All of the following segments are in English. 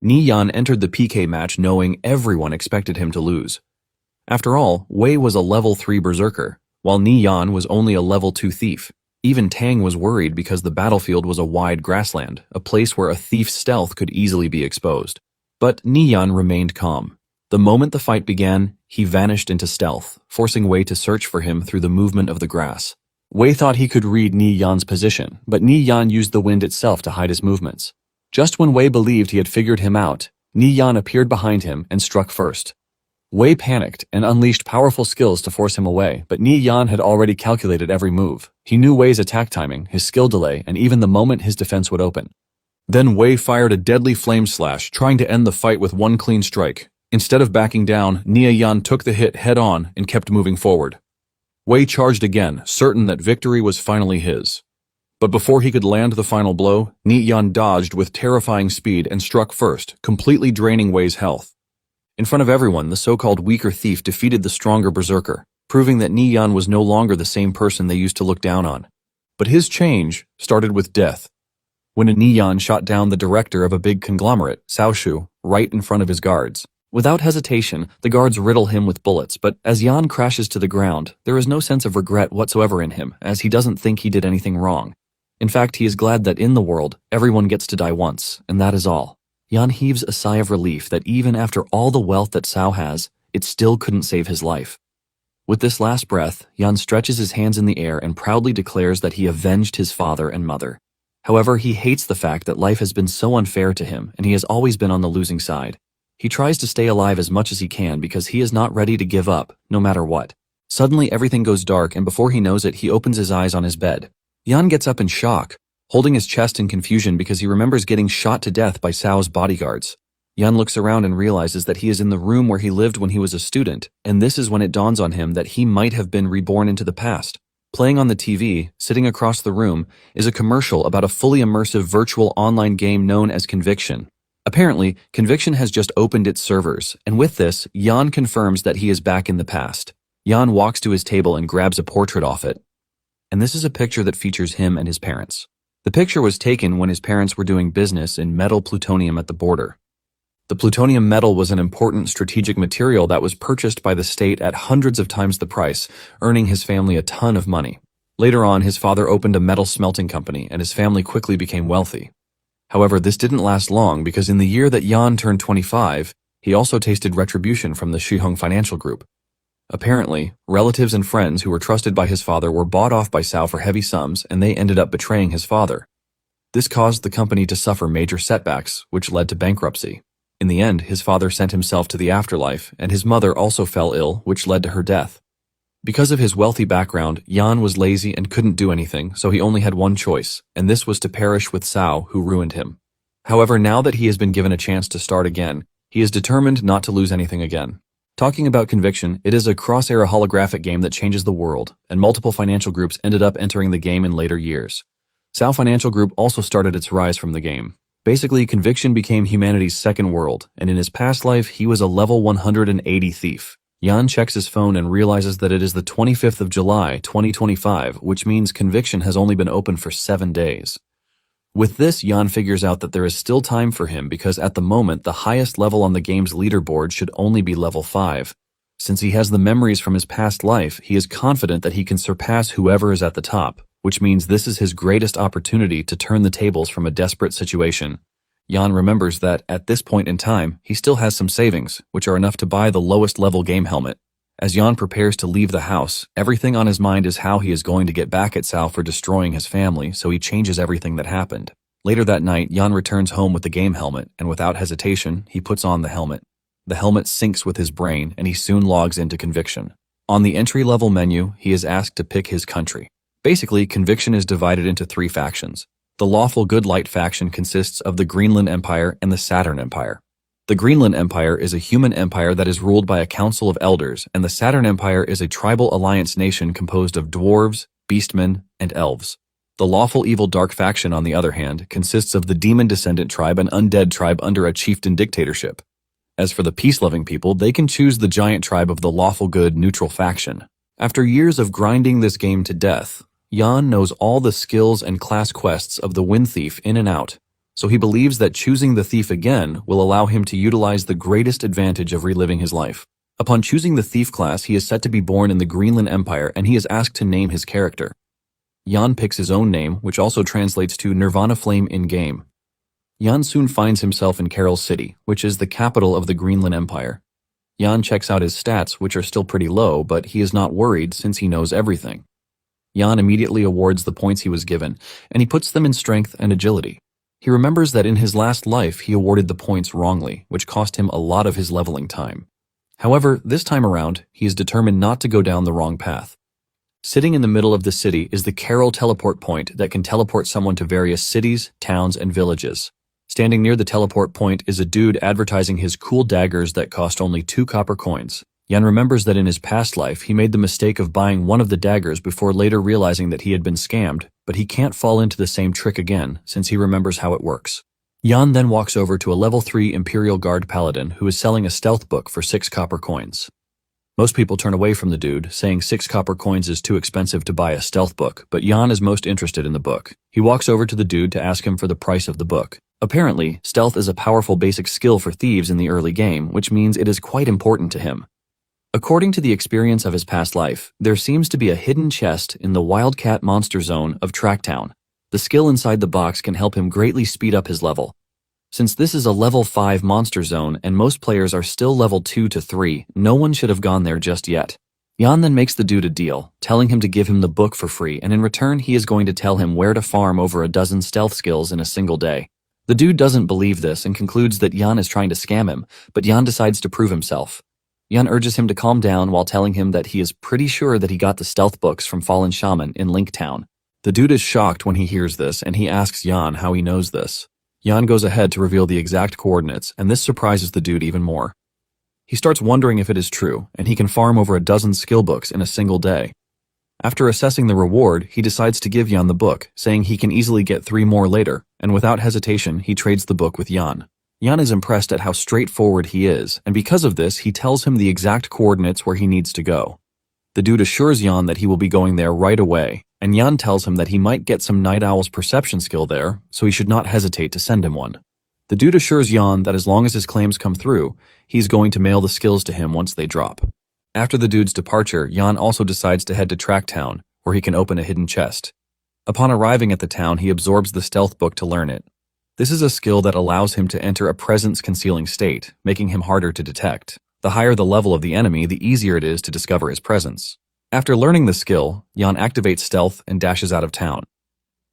Ni Yan entered the PK match knowing everyone expected him to lose. After all, Wei was a level 3 berserker, while Ni Yan was only a level 2 thief. Even Tang was worried because the battlefield was a wide grassland, a place where a thief's stealth could easily be exposed. But Ni Yan remained calm. The moment the fight began, he vanished into stealth, forcing Wei to search for him through the movement of the grass. Wei thought he could read Ni Yan's position, but Ni Yan used the wind itself to hide his movements. Just when Wei believed he had figured him out, Ni Yan appeared behind him and struck first. Wei panicked and unleashed powerful skills to force him away, but Ni Yan had already calculated every move. He knew Wei's attack timing, his skill delay, and even the moment his defense would open. Then Wei fired a deadly flame slash, trying to end the fight with one clean strike. Instead of backing down, Ni Yan took the hit head-on and kept moving forward. Wei charged again, certain that victory was finally his. But before he could land the final blow, Ni Yan dodged with terrifying speed and struck first, completely draining Wei's health. In front of everyone, the so-called weaker thief defeated the stronger berserker, proving that Ni Yan was no longer the same person they used to look down on. But his change started with death. When Ni Yan shot down the director of a big conglomerate, Cao Shu, right in front of his guards. Without hesitation, the guards riddle him with bullets, but as Yan crashes to the ground, there is no sense of regret whatsoever in him, as he doesn't think he did anything wrong. In fact, he is glad that in the world, everyone gets to die once, and that is all. Yan heaves a sigh of relief that even after all the wealth that Cao has, it still couldn't save his life. With this last breath, Yan stretches his hands in the air and proudly declares that he avenged his father and mother. However, he hates the fact that life has been so unfair to him, and he has always been on the losing side. He tries to stay alive as much as he can because he is not ready to give up, no matter what. Suddenly, everything goes dark, and before he knows it, he opens his eyes on his bed. Yan gets up in shock, holding his chest in confusion because he remembers getting shot to death by Cao's bodyguards. Yan looks around and realizes that he is in the room where he lived when he was a student, and this is when it dawns on him that he might have been reborn into the past. Playing on the TV, sitting across the room, is a commercial about a fully immersive virtual online game known as Conviction. Apparently, Conviction has just opened its servers, and with this, Yan confirms that he is back in the past. Yan walks to his table and grabs a portrait off it. And this is a picture that features him and his parents. The picture was taken when his parents were doing business in metal plutonium at the border. The plutonium metal was an important strategic material that was purchased by the state at hundreds of times the price, earning his family a ton of money. Later on, his father opened a metal smelting company, and his family quickly became wealthy. However, this didn't last long because in the year that Yan turned 25, he also tasted retribution from the Shihong Financial Group. Apparently, relatives and friends who were trusted by his father were bought off by Cao for heavy sums, and they ended up betraying his father. This caused the company to suffer major setbacks, which led to bankruptcy. In the end, his father sent himself to the afterlife, and his mother also fell ill, which led to her death. Because of his wealthy background, Yan was lazy and couldn't do anything, so he only had one choice, and this was to perish with Cao, who ruined him. However, now that he has been given a chance to start again, he is determined not to lose anything again. Talking about Conviction, it is a cross-era holographic game that changes the world, and multiple financial groups ended up entering the game in later years. Cao Financial Group also started its rise from the game. Basically, Conviction became humanity's second world, and in his past life, he was a level 180 thief. Yan checks his phone and realizes that it is the 25th of July, 2025, which means Conviction has only been open for 7 days. With this, Yan figures out that there is still time for him because at the moment, the highest level on the game's leaderboard should only be level 5. Since he has the memories from his past life, he is confident that he can surpass whoever is at the top, which means this is his greatest opportunity to turn the tables from a desperate situation. Yan remembers that, at this point in time, he still has some savings, which are enough to buy the lowest level game helmet. As Yan prepares to leave the house, everything on his mind is how he is going to get back at Cao for destroying his family, so he changes everything that happened. Later that night, Yan returns home with the game helmet, and without hesitation, he puts on the helmet. The helmet syncs with his brain, and he soon logs into Conviction. On the entry-level menu, he is asked to pick his country. Basically, Conviction is divided into 3 factions. The Lawful Good Light faction consists of the Greenland Empire and the Saturn Empire. The Greenland Empire is a human empire that is ruled by a council of elders, and the Saturn Empire is a tribal alliance nation composed of dwarves, beastmen, and elves. The Lawful Evil Dark faction, on the other hand, consists of the Demon Descendant tribe and Undead tribe under a chieftain dictatorship. As for the peace-loving people, they can choose the giant tribe of the Lawful Good Neutral faction. After years of grinding this game to death, Yan knows all the skills and class quests of the Wind Thief in and out. so he believes that choosing the thief again will allow him to utilize the greatest advantage of reliving his life. Upon choosing the thief class, he is set to be born in the Greenland Empire, and he is asked to name his character. Jan picks his own name, which also translates to Nirvana Flame in-game. Jan soon finds himself in Carol City, which is the capital of the Greenland Empire. Jan checks out his stats, which are still pretty low, but he is not worried since he knows everything. Jan immediately awards the points he was given, and he puts them in strength and agility. He remembers that in his last life he awarded the points wrongly, which cost him a lot of his leveling time. However, this time around, he is determined not to go down the wrong path. Sitting in the middle of the city is the Carol teleport point that can teleport someone to various cities, towns, and villages. Standing near the teleport point is a dude advertising his cool daggers that cost only 2 copper coins. Jan remembers that in his past life he made the mistake of buying one of the daggers before later realizing that he had been scammed, but he can't fall into the same trick again since he remembers how it works. Jan then walks over to a level 3 Imperial Guard Paladin who is selling a stealth book for 6 copper coins. Most people turn away from the dude, saying 6 copper coins is too expensive to buy a stealth book, but Jan is most interested in the book. He walks over to the dude to ask him for the price of the book. Apparently, stealth is a powerful basic skill for thieves in the early game, which means it is quite important to him. According to the experience of his past life, there seems to be a hidden chest in the Wildcat Monster Zone of Tracktown. The skill inside the box can help him greatly speed up his level. Since this is a level 5 monster zone and most players are still level 2 to 3, no one should have gone there just yet. Jan then makes the dude a deal, telling him to give him the book for free, and in return he is going to tell him where to farm over a dozen stealth skills in a single day. The dude doesn't believe this and concludes that Jan is trying to scam him, but Jan decides to prove himself. Jan urges him to calm down while telling him that he is pretty sure that he got the stealth books from Fallen Shaman in Linktown. The dude is shocked when he hears this, and he asks Jan how he knows this. Jan goes ahead to reveal the exact coordinates, and this surprises the dude even more. He starts wondering if it is true, and he can farm over a dozen skill books in a single day. After assessing the reward, he decides to give Jan the book, saying he can easily get 3 more later, and without hesitation, he trades the book with Jan. Jan is impressed at how straightforward he is, and because of this, he tells him the exact coordinates where he needs to go. The dude assures Jan that he will be going there right away, and Jan tells him that he might get some Night Owl's perception skill there, so he should not hesitate to send him one. The dude assures Jan that as long as his claims come through, he's going to mail the skills to him once they drop. After the dude's departure, Jan also decides to head to Tracktown, where he can open a hidden chest. Upon arriving at the town, he absorbs the stealth book to learn it. This is a skill that allows him to enter a presence-concealing state, making him harder to detect. The higher the level of the enemy, the easier it is to discover his presence. After learning the skill, Jan activates stealth and dashes out of town.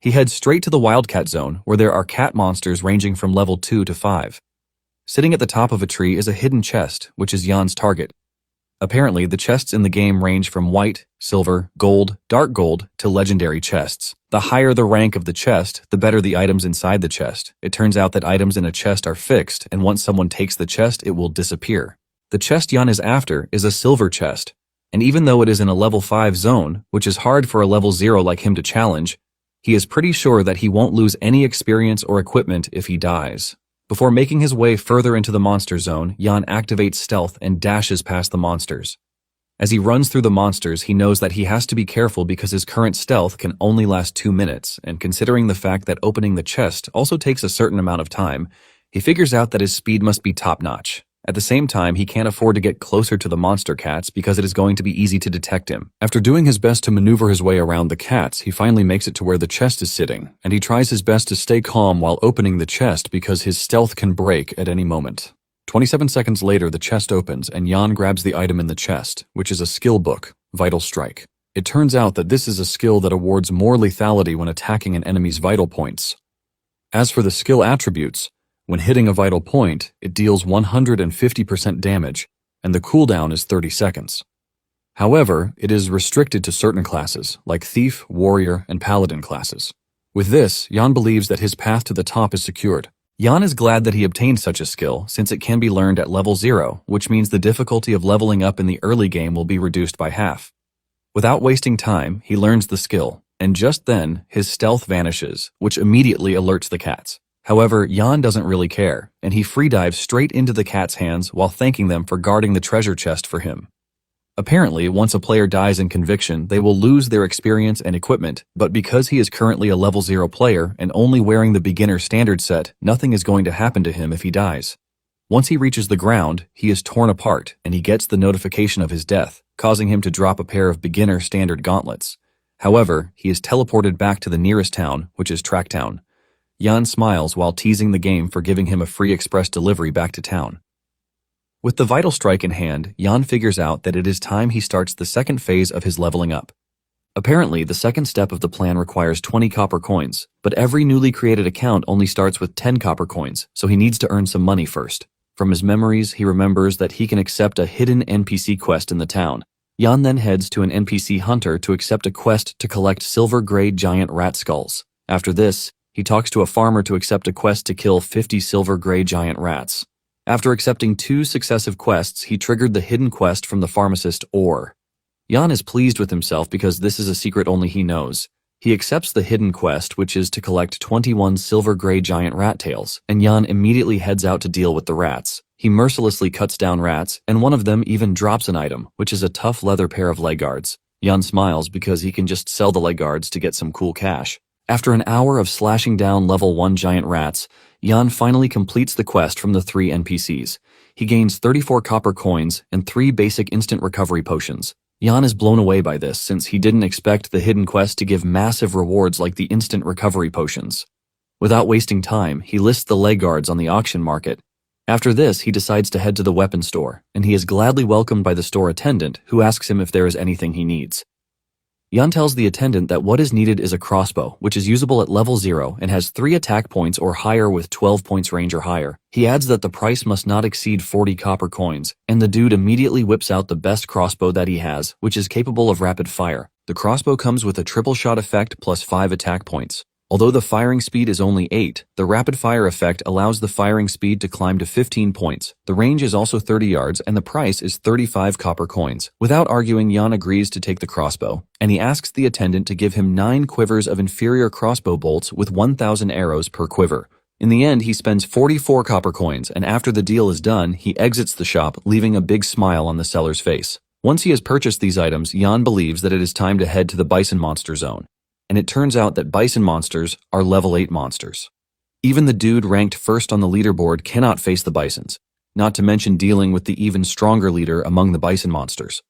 He heads straight to the Wildcat Zone, where there are cat monsters ranging from level 2 to 5. Sitting at the top of a tree is a hidden chest, which is Jan's target. Apparently, the chests in the game range from white, silver, gold, dark gold, to legendary chests. The higher the rank of the chest, the better the items inside the chest. It turns out that items in a chest are fixed, and once someone takes the chest, it will disappear. The chest Jan is after is a silver chest, and even though it is in a level 5 zone, which is hard for a level 0 like him to challenge, he is pretty sure that he won't lose any experience or equipment if he dies. Before making his way further into the monster zone, Jan activates stealth and dashes past the monsters. As he runs through the monsters, he knows that he has to be careful because his current stealth can only last 2 minutes, and considering the fact that opening the chest also takes a certain amount of time, he figures out that his speed must be top-notch. At the same time, he can't afford to get closer to the monster cats because it is going to be easy to detect him. After doing his best to maneuver his way around the cats, he finally makes it to where the chest is sitting, and he tries his best to stay calm while opening the chest because his stealth can break at any moment. 27 seconds later, the chest opens, and Jan grabs the item in the chest, which is a skill book, Vital Strike. It turns out that this is a skill that awards more lethality when attacking an enemy's vital points. As for the skill attributes, when hitting a vital point, it deals 150% damage, and the cooldown is 30 seconds. However, it is restricted to certain classes, like Thief, Warrior, and Paladin classes. With this, Jan believes that his path to the top is secured. Jan is glad that he obtained such a skill, since it can be learned at level 0, which means the difficulty of leveling up in the early game will be reduced by half. Without wasting time, he learns the skill, and just then, his stealth vanishes, which immediately alerts the cats. However, Jan doesn't really care, and he free dives straight into the cat's hands while thanking them for guarding the treasure chest for him. Apparently, once a player dies in Conviction, they will lose their experience and equipment, but because he is currently a level 0 player and only wearing the beginner standard set, nothing is going to happen to him if he dies. Once he reaches the ground, he is torn apart and he gets the notification of his death, causing him to drop a pair of beginner standard gauntlets. However, he is teleported back to the nearest town, which is Tracktown. Jan smiles while teasing the game for giving him a free express delivery back to town. With the Vital Strike in hand, Jan figures out that it is time he starts the second phase of his leveling up. Apparently, the second step of the plan requires 20 copper coins, but every newly created account only starts with 10 copper coins, so he needs to earn some money first. From his memories, he remembers that he can accept a hidden NPC quest in the town. Jan then heads to an NPC hunter to accept a quest to collect silver-grade giant rat skulls. After this, he talks to a farmer to accept a quest to kill 50 silver-gray giant rats. After accepting 2 successive quests, he triggered the hidden quest from the pharmacist Orr. Jan is pleased with himself because this is a secret only he knows. He accepts the hidden quest, which is to collect 21 silver-gray giant rat tails, and Jan immediately heads out to deal with the rats. He mercilessly cuts down rats, and one of them even drops an item, which is a tough leather pair of leg guards. Jan smiles because he can just sell the leg guards to get some cool cash. After an hour of slashing down level 1 giant rats, Jan finally completes the quest from the 3 NPCs. He gains 34 copper coins and 3 basic instant recovery potions. Jan is blown away by this since he didn't expect the hidden quest to give massive rewards like the instant recovery potions. Without wasting time, he lists the leg guards on the auction market. After this, he decides to head to the weapon store, and he is gladly welcomed by the store attendant, who asks him if there is anything he needs. Jan tells the attendant that what is needed is a crossbow, which is usable at level 0 and has 3 attack points or higher with 12 points range or higher. He adds that the price must not exceed 40 copper coins, and the dude immediately whips out the best crossbow that he has, which is capable of rapid fire. The crossbow comes with a triple shot effect plus 5 attack points. Although the firing speed is only 8, the rapid fire effect allows the firing speed to climb to 15 points. The range is also 30 yards and the price is 35 copper coins. Without arguing, Jan agrees to take the crossbow, and he asks the attendant to give him 9 quivers of inferior crossbow bolts with 1,000 arrows per quiver. In the end, he spends 44 copper coins, and after the deal is done, he exits the shop, leaving a big smile on the seller's face. Once he has purchased these items, Jan believes that it is time to head to the Bison Monster Zone. And it turns out that bison monsters are level 8 monsters. Even the dude ranked first on the leaderboard cannot face the bisons, not to mention dealing with the even stronger leader among the bison monsters.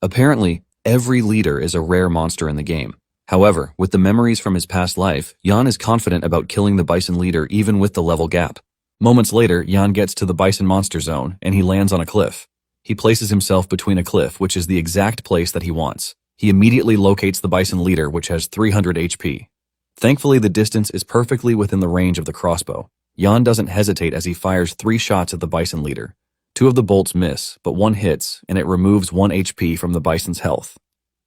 Apparently, every leader is a rare monster in the game. However, with the memories from his past life, Jan is confident about killing the bison leader even with the level gap. Moments later, Jan gets to the bison monster zone and he lands on a cliff. He places himself between a cliff, which is the exact place that he wants. He immediately locates the bison leader, which has 300 HP. Thankfully, the distance is perfectly within the range of the crossbow. Jan doesn't hesitate as he fires 3 shots at the bison leader. 2 of the bolts miss, but 1 hits, and it removes 1 HP from the bison's health.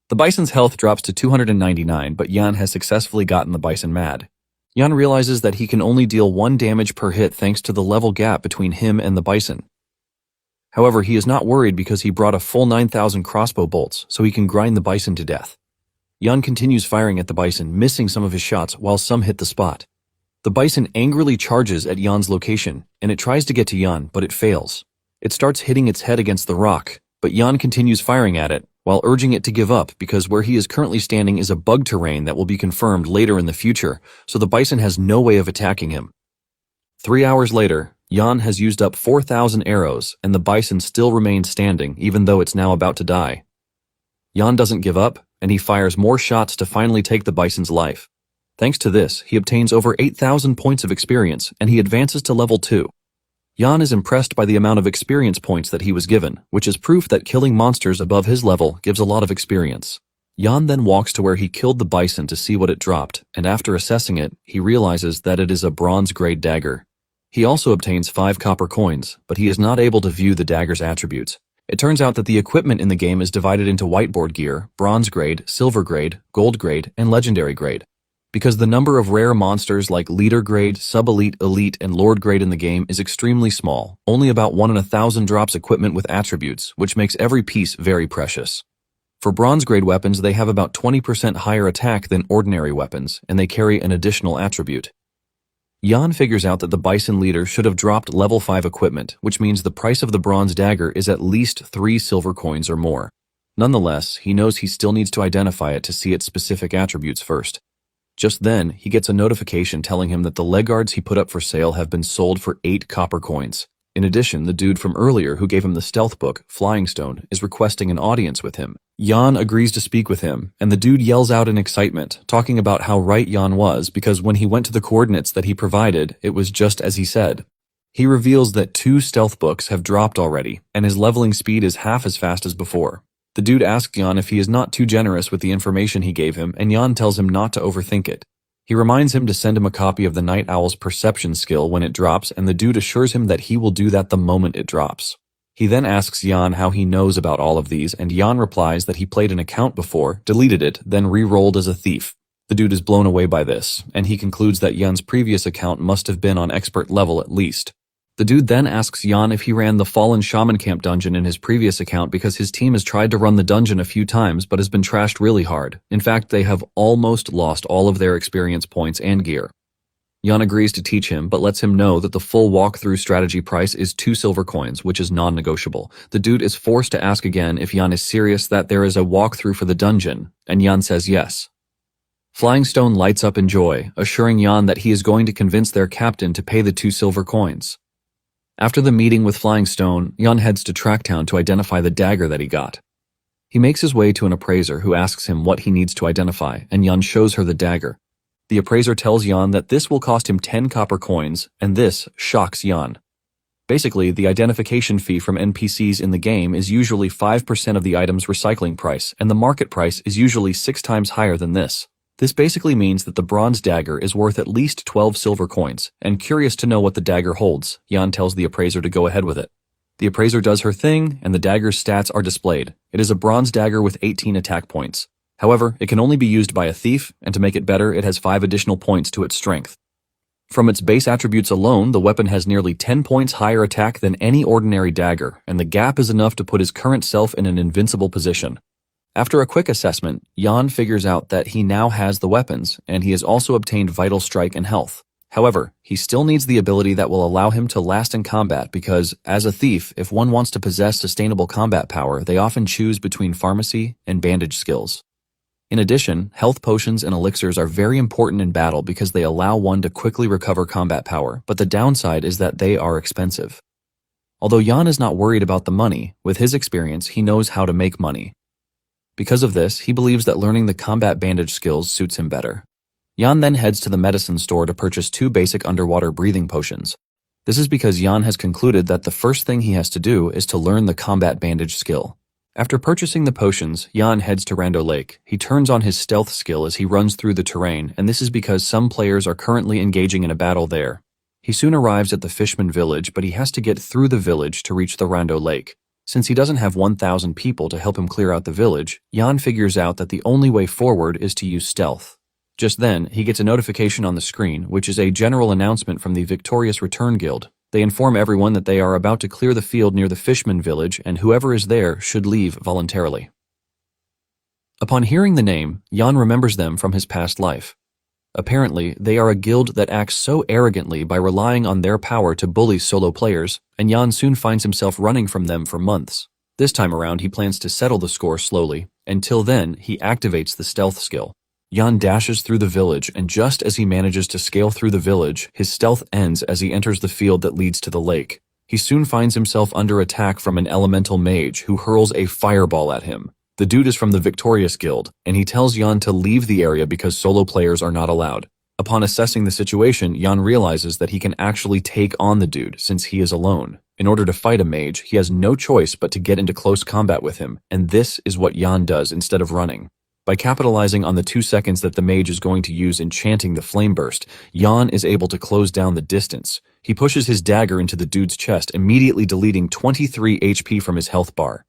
The bison's health drops to 299, but Jan has successfully gotten the bison mad. Jan realizes that he can only deal 1 damage per hit thanks to the level gap between him and the bison. However, he is not worried because he brought a full 9,000 crossbow bolts, so he can grind the bison to death. Jan continues firing at the bison, missing some of his shots while some hit the spot. The bison angrily charges at Jan's location, and it tries to get to Jan, but it fails. It starts hitting its head against the rock, but Jan continues firing at it, while urging it to give up because where he is currently standing is a bug terrain that will be confirmed later in the future, so the bison has no way of attacking him. 3 hours later, Jan has used up 4,000 arrows, and the bison still remains standing, even though it's now about to die. Jan doesn't give up, and he fires more shots to finally take the bison's life. Thanks to this, he obtains over 8,000 points of experience, and he advances to level 2. Jan is impressed by the amount of experience points that he was given, which is proof that killing monsters above his level gives a lot of experience. Jan then walks to where he killed the bison to see what it dropped, and after assessing it, he realizes that it is a bronze-grade dagger. He also obtains 5 copper coins, but he is not able to view the dagger's attributes. It turns out that the equipment in the game is divided into whiteboard gear, bronze grade, silver grade, gold grade, and legendary grade. Because the number of rare monsters like leader grade, sub-elite, elite, and lord grade in the game is extremely small, only about 1 in 1,000 drops equipment with attributes, which makes every piece very precious. For bronze grade weapons, they have about 20% higher attack than ordinary weapons, and they carry an additional attribute. Yan figures out that the Bison leader should have dropped level 5 equipment, which means the price of the bronze dagger is at least 3 silver coins or more. Nonetheless, he knows he still needs to identify it to see its specific attributes first. Just then, he gets a notification telling him that the leg guards he put up for sale have been sold for 8 copper coins. In addition, the dude from earlier who gave him the stealth book, Flying Stone, is requesting an audience with him. Yan agrees to speak with him, and the dude yells out in excitement, talking about how right Yan was because when he went to the coordinates that he provided, it was just as he said. He reveals that 2 stealth books have dropped already, and his leveling speed is half as fast as before. The dude asks Yan if he is not too generous with the information he gave him, and Yan tells him not to overthink it. He reminds him to send him a copy of the Night Owl's perception skill when it drops, and the dude assures him that he will do that the moment it drops. He then asks Yan how he knows about all of these, and Yan replies that he played an account before, deleted it, then re-rolled as a thief. The dude is blown away by this, and he concludes that Yan's previous account must have been on expert level at least. The dude then asks Yan if he ran the Fallen Shaman Camp dungeon in his previous account because his team has tried to run the dungeon a few times but has been trashed really hard. In fact, they have almost lost all of their experience points and gear. Yan agrees to teach him but lets him know that the full walkthrough strategy price is 2 silver coins, which is non-negotiable. The dude is forced to ask again if Yan is serious that there is a walkthrough for the dungeon, and Yan says yes. Flying Stone lights up in joy, assuring Yan that he is going to convince their captain to pay the 2 silver coins. After the meeting with Flying Stone, Yan heads to Tracktown to identify the dagger that he got. He makes his way to an appraiser who asks him what he needs to identify, and Yan shows her the dagger. The appraiser tells Yan that this will cost him 10 copper coins, and this shocks Yan. Basically, the identification fee from NPCs in the game is usually 5% of the item's recycling price, and the market price is usually 6 times higher than this. This basically means that the bronze dagger is worth at least 12 silver coins, and curious to know what the dagger holds, Yan tells the appraiser to go ahead with it. The appraiser does her thing, and the dagger's stats are displayed. It is a bronze dagger with 18 attack points. However, it can only be used by a thief, and to make it better, it has 5 additional points to its strength. From its base attributes alone, the weapon has nearly 10 points higher attack than any ordinary dagger, and the gap is enough to put his current self in an invincible position. After a quick assessment, Yan figures out that he now has the weapons, and he has also obtained Vital Strike and Health. However, he still needs the ability that will allow him to last in combat because, as a thief, if one wants to possess sustainable combat power, they often choose between pharmacy and bandage skills. In addition, health potions and elixirs are very important in battle because they allow one to quickly recover combat power, but the downside is that they are expensive. Although Yan is not worried about the money, with his experience, he knows how to make money. Because of this, he believes that learning the combat bandage skills suits him better. Yan then heads to the medicine store to purchase 2 basic underwater breathing potions. This is because Yan has concluded that the first thing he has to do is to learn the combat bandage skill. After purchasing the potions, Yan heads to Rando Lake. He turns on his stealth skill as he runs through the terrain, and this is because some players are currently engaging in a battle there. He soon arrives at the Fishman village, but he has to get through the village to reach the Rando Lake. Since he doesn't have 1,000 people to help him clear out the village, Yan figures out that the only way forward is to use stealth. Just then, he gets a notification on the screen, which is a general announcement from the Victorious Return Guild. They inform everyone that they are about to clear the field near the Fishman village, and whoever is there should leave voluntarily. Upon hearing the name, Yan remembers them from his past life. Apparently, they are a guild that acts so arrogantly by relying on their power to bully solo players, and Yan soon finds himself running from them for months. This time around, he plans to settle the score slowly. Until then, he activates the stealth skill. Yan dashes through the village, and just as he manages to scale through the village, his stealth ends as he enters the field that leads to the lake. He soon finds himself under attack from an elemental mage who hurls a fireball at him. The dude is from the Victorious Guild, and he tells Yan to leave the area because solo players are not allowed. Upon assessing the situation, Yan realizes that he can actually take on the dude since he is alone. In order to fight a mage, he has no choice but to get into close combat with him, and this is what Yan does instead of running. By capitalizing on the 2 seconds that the mage is going to use enchanting the flame burst, Yan is able to close down the distance. He pushes his dagger into the dude's chest, immediately deleting 23 HP from his health bar.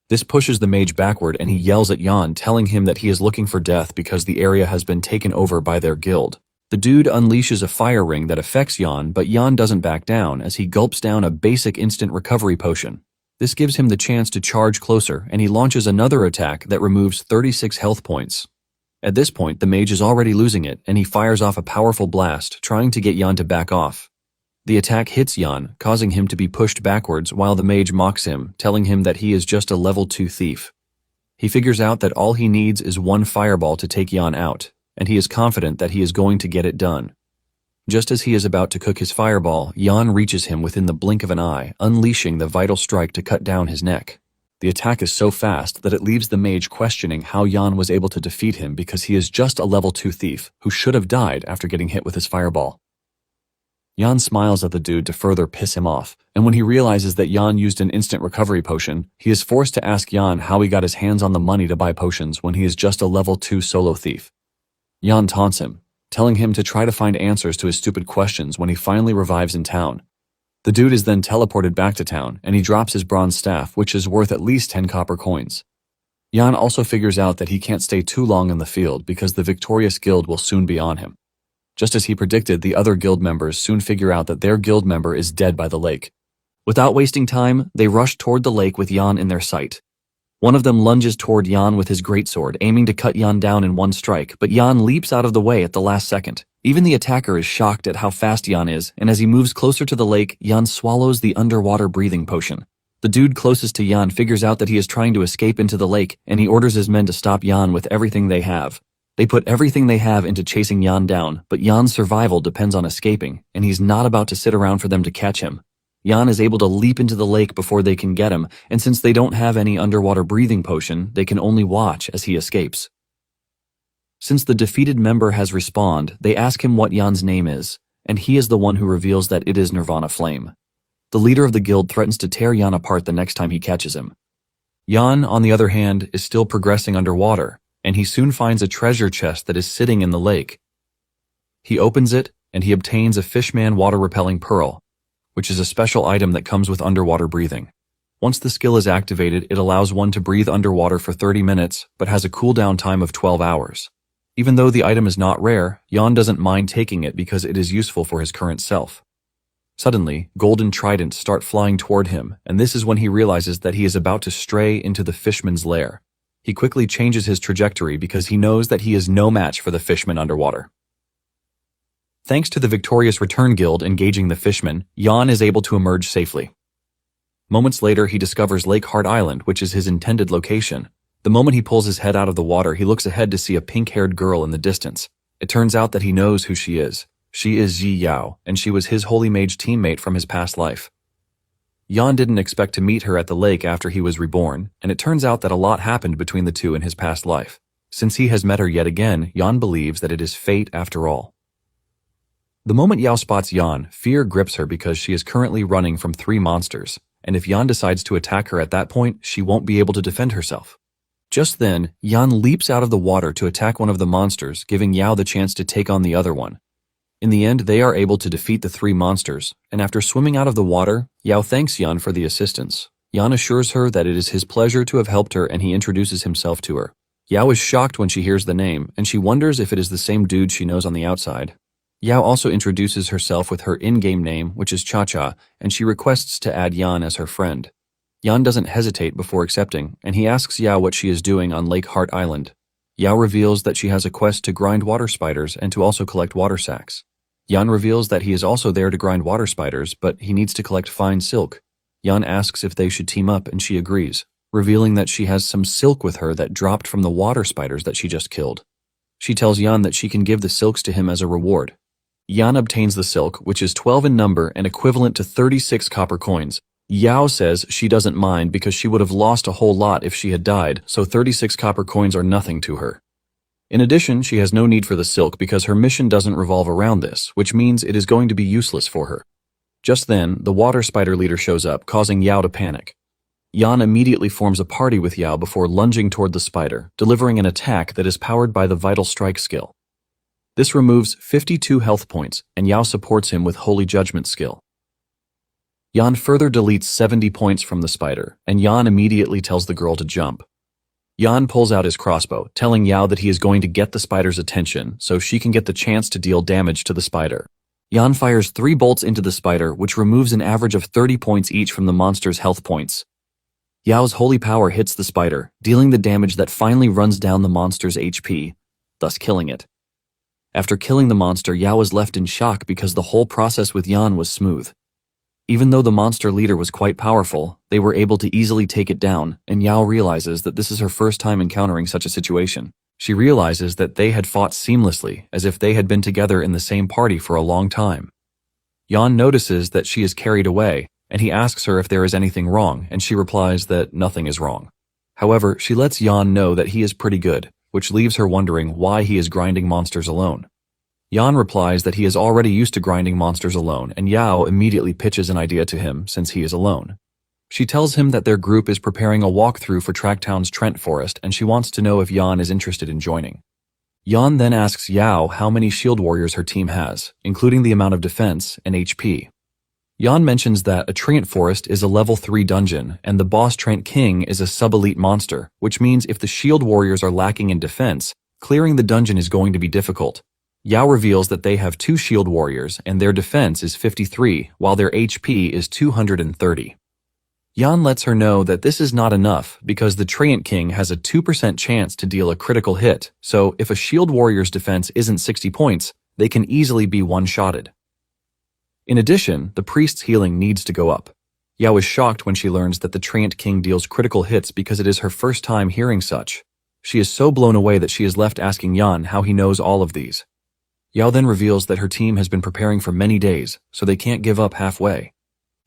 This pushes the mage backward, and he yells at Yan, telling him that he is looking for death because the area has been taken over by their guild. The dude unleashes a fire ring that affects Yan, but Yan doesn't back down as he gulps down a basic instant recovery potion. This gives him the chance to charge closer, and he launches another attack that removes 36 health points. At this point, the mage is already losing it, and he fires off a powerful blast, trying to get Yan to back off. The attack hits Yan, causing him to be pushed backwards while the mage mocks him, telling him that he is just a level 2 thief. He figures out that all he needs is one fireball to take Yan out, and he is confident that he is going to get it done. Just as he is about to cook his fireball, Yan reaches him within the blink of an eye, unleashing the vital strike to cut down his neck. The attack is so fast that it leaves the mage questioning how Yan was able to defeat him because he is just a level 2 thief who should have died after getting hit with his fireball. Yan smiles at the dude to further piss him off, and when he realizes that Yan used an instant recovery potion, he is forced to ask Yan how he got his hands on the money to buy potions when he is just a level 2 solo thief. Yan taunts him, telling him to try to find answers to his stupid questions when he finally revives in town. The dude is then teleported back to town, and he drops his bronze staff, which is worth at least 10 copper coins. Yan also figures out that he can't stay too long in the field because the victorious guild will soon be on him. Just as he predicted, the other guild members soon figure out that their guild member is dead by the lake. Without wasting time, they rush toward the lake with Yan in their sight. One of them lunges toward Yan with his greatsword, aiming to cut Yan down in one strike, but Yan leaps out of the way at the last second. Even the attacker is shocked at how fast Yan is, and as he moves closer to the lake, Yan swallows the underwater breathing potion. The dude closest to Yan figures out that he is trying to escape into the lake, and he orders his men to stop Yan with everything they have. They put everything they have into chasing Yan down, but Yan's survival depends on escaping, and he's not about to sit around for them to catch him. Yan is able to leap into the lake before they can get him, and since they don't have any underwater breathing potion, they can only watch as he escapes. Since the defeated member has respawned, they ask him what Yan's name is, and he is the one who reveals that it is Nirvana Flame. The leader of the guild threatens to tear Yan apart the next time he catches him. Yan, on the other hand, is still progressing underwater, and he soon finds a treasure chest that is sitting in the lake. He opens it, and he obtains a Fishman water-repelling pearl, which is a special item that comes with underwater breathing. Once the skill is activated, it allows one to breathe underwater for 30 minutes, but has a cooldown time of 12 hours. Even though the item is not rare, Yan doesn't mind taking it because it is useful for his current self. Suddenly, golden tridents start flying toward him, and this is when he realizes that he is about to stray into the fishman's lair. He quickly changes his trajectory because he knows that he is no match for the fishman underwater. Thanks to the victorious Return Guild engaging the fishman, Yan is able to emerge safely. Moments later, he discovers Lake Heart Island, which is his intended location. The moment he pulls his head out of the water, he looks ahead to see a pink-haired girl in the distance. It turns out that he knows who she is. She is Yi Yao, and she was his holy mage teammate from his past life. Yan didn't expect to meet her at the lake after he was reborn, and it turns out that a lot happened between the two in his past life. Since he has met her yet again, Yan believes that it is fate after all. The moment Yao spots Yan, fear grips her because she is currently running from 3 monsters, and if Yan decides to attack her at that point, she won't be able to defend herself. Just then, Yan leaps out of the water to attack one of the monsters, giving Yao the chance to take on the other one. In the end, they are able to defeat the 3 monsters, and after swimming out of the water, Yao thanks Yan for the assistance. Yan assures her that it is his pleasure to have helped her, and he introduces himself to her. Yao is shocked when she hears the name, and she wonders if it is the same dude she knows on the outside. Yao also introduces herself with her in-game name, which is Cha-Cha, and she requests to add Yan as her friend. Yan doesn't hesitate before accepting, and he asks Yao what she is doing on Lake Heart Island. Yao reveals that she has a quest to grind water spiders and to also collect water sacks. Yan reveals that he is also there to grind water spiders, but he needs to collect fine silk. Yan asks if they should team up, and she agrees, revealing that she has some silk with her that dropped from the water spiders that she just killed. She tells Yan that she can give the silks to him as a reward. Yan obtains the silk, which is 12 in number and equivalent to 36 copper coins. Yao says she doesn't mind because she would have lost a whole lot if she had died, so 36 copper coins are nothing to her. In addition, she has no need for the silk because her mission doesn't revolve around this, which means it is going to be useless for her. Just then, the water spider leader shows up, causing Yao to panic. Yan immediately forms a party with Yao before lunging toward the spider, delivering an attack that is powered by the Vital Strike skill. This removes 52 health points, and Yao supports him with Holy Judgment skill. Yan further deletes 70 points from the spider, and Yan immediately tells the girl to jump. Yan pulls out his crossbow, telling Yao that he is going to get the spider's attention so she can get the chance to deal damage to the spider. Yan fires 3 bolts into the spider, which removes an average of 30 points each from the monster's health points. Yao's holy power hits the spider, dealing the damage that finally runs down the monster's HP. thus killing it. After killing the monster, Yao was left in shock because the whole process with Yan was smooth. Even though the monster leader was quite powerful, they were able to easily take it down, and Yao realizes that this is her first time encountering such a situation. She realizes that they had fought seamlessly, as if they had been together in the same party for a long time. Yan notices that she is carried away, and he asks her if there is anything wrong, and she replies that nothing is wrong. However, she lets Yan know that he is pretty good, which leaves her wondering why he is grinding monsters alone. Yan replies that he is already used to grinding monsters alone, and Yao immediately pitches an idea to him since he is alone. She tells him that their group is preparing a walkthrough for Tracktown's Trent Forest, and she wants to know if Yan is interested in joining. Yan then asks Yao how many shield warriors her team has, including the amount of defense and HP. Yan mentions that a Trent Forest is a level 3 dungeon, and the boss Trent King is a sub-elite monster, which means if the shield warriors are lacking in defense, clearing the dungeon is going to be difficult. Yao reveals that they have 2 shield warriors, and their defense is 53, while their HP is 230. Yan lets her know that this is not enough because the Treant King has a 2% chance to deal a critical hit, so if a shield warrior's defense isn't 60 points, they can easily be one-shotted. In addition, the priest's healing needs to go up. Yao is shocked when she learns that the Treant King deals critical hits because it is her first time hearing such. She is so blown away that she is left asking Yan how he knows all of these. Yao then reveals that her team has been preparing for many days, so they can't give up halfway.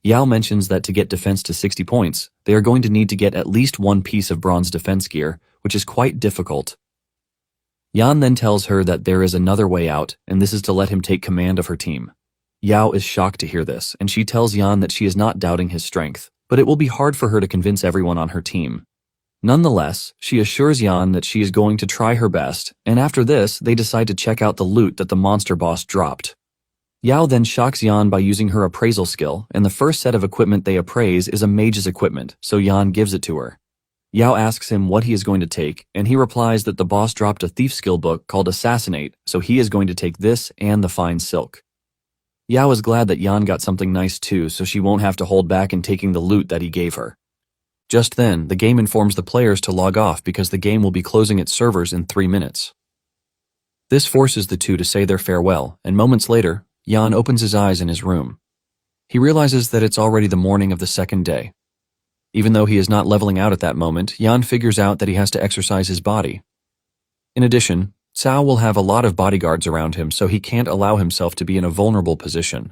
Yao mentions that to get defense to 60 points, they are going to need to get at least one piece of bronze defense gear, which is quite difficult. Yan then tells her that there is another way out, and this is to let him take command of her team. Yao is shocked to hear this, and she tells Yan that she is not doubting his strength, but it will be hard for her to convince everyone on her team. Nonetheless, she assures Yan that she is going to try her best, and after this, they decide to check out the loot that the monster boss dropped. Yao then shocks Yan by using her appraisal skill, and the first set of equipment they appraise is a mage's equipment, so Yan gives it to her. Yao asks him what he is going to take, and he replies that the boss dropped a thief skill book called Assassinate, so he is going to take this and the fine silk. Yao is glad that Yan got something nice too, so she won't have to hold back in taking the loot that he gave her. Just then, the game informs the players to log off because the game will be closing its servers in 3 minutes. This forces the two to say their farewell, and moments later, Yan opens his eyes in his room. He realizes that it's already the morning of the second day. Even though he is not leveling out at that moment, Yan figures out that he has to exercise his body. In addition, Cao will have a lot of bodyguards around him, so he can't allow himself to be in a vulnerable position.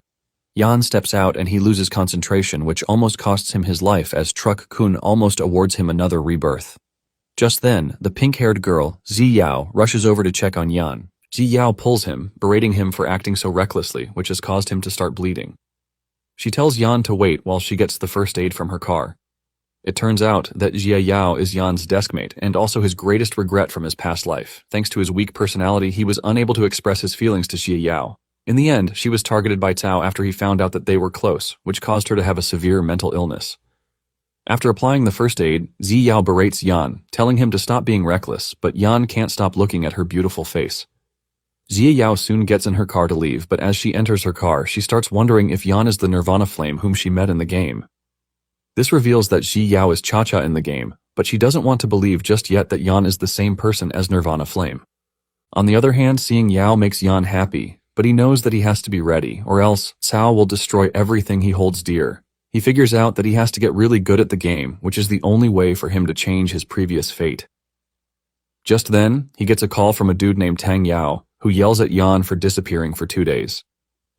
Yan steps out and he loses concentration, which almost costs him his life as Truck Kun almost awards him another rebirth. Just then, the pink-haired girl, Zi Yao, rushes over to check on Yan. Zi Yao pulls him, berating him for acting so recklessly, which has caused him to start bleeding. She tells Yan to wait while she gets the first aid from her car. It turns out that Jia Yao is Yan's deskmate and also his greatest regret from his past life. Thanks to his weak personality, he was unable to express his feelings to Jia Yao. In the end, she was targeted by Cao after he found out that they were close, which caused her to have a severe mental illness. After applying the first aid, Zi Yao berates Yan, telling him to stop being reckless, but Yan can't stop looking at her beautiful face. Jia Yao soon gets in her car to leave, but as she enters her car, she starts wondering if Yan is the Nirvana Flame whom she met in the game. This reveals that Zi Yao is Cha-Cha in the game, but she doesn't want to believe just yet that Yan is the same person as Nirvana Flame. On the other hand, seeing Yao makes Yan happy, but he knows that he has to be ready, or else Cao will destroy everything he holds dear. He figures out that he has to get really good at the game, which is the only way for him to change his previous fate. Just then, he gets a call from a dude named Tang Yao, who yells at Yan for disappearing for 2 days.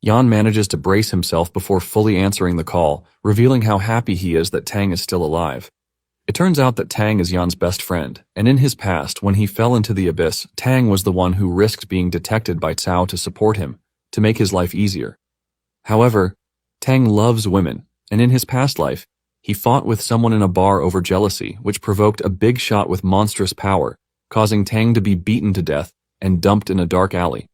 Yan manages to brace himself before fully answering the call, revealing how happy he is that Tang is still alive. It turns out that Tang is Yan's best friend, and in his past, when he fell into the abyss, Tang was the one who risked being detected by Cao to support him, to make his life easier. However, Tang loves women, and in his past life, he fought with someone in a bar over jealousy, which provoked a big shot with monstrous power, causing Tang to be beaten to death and dumped in a dark alley.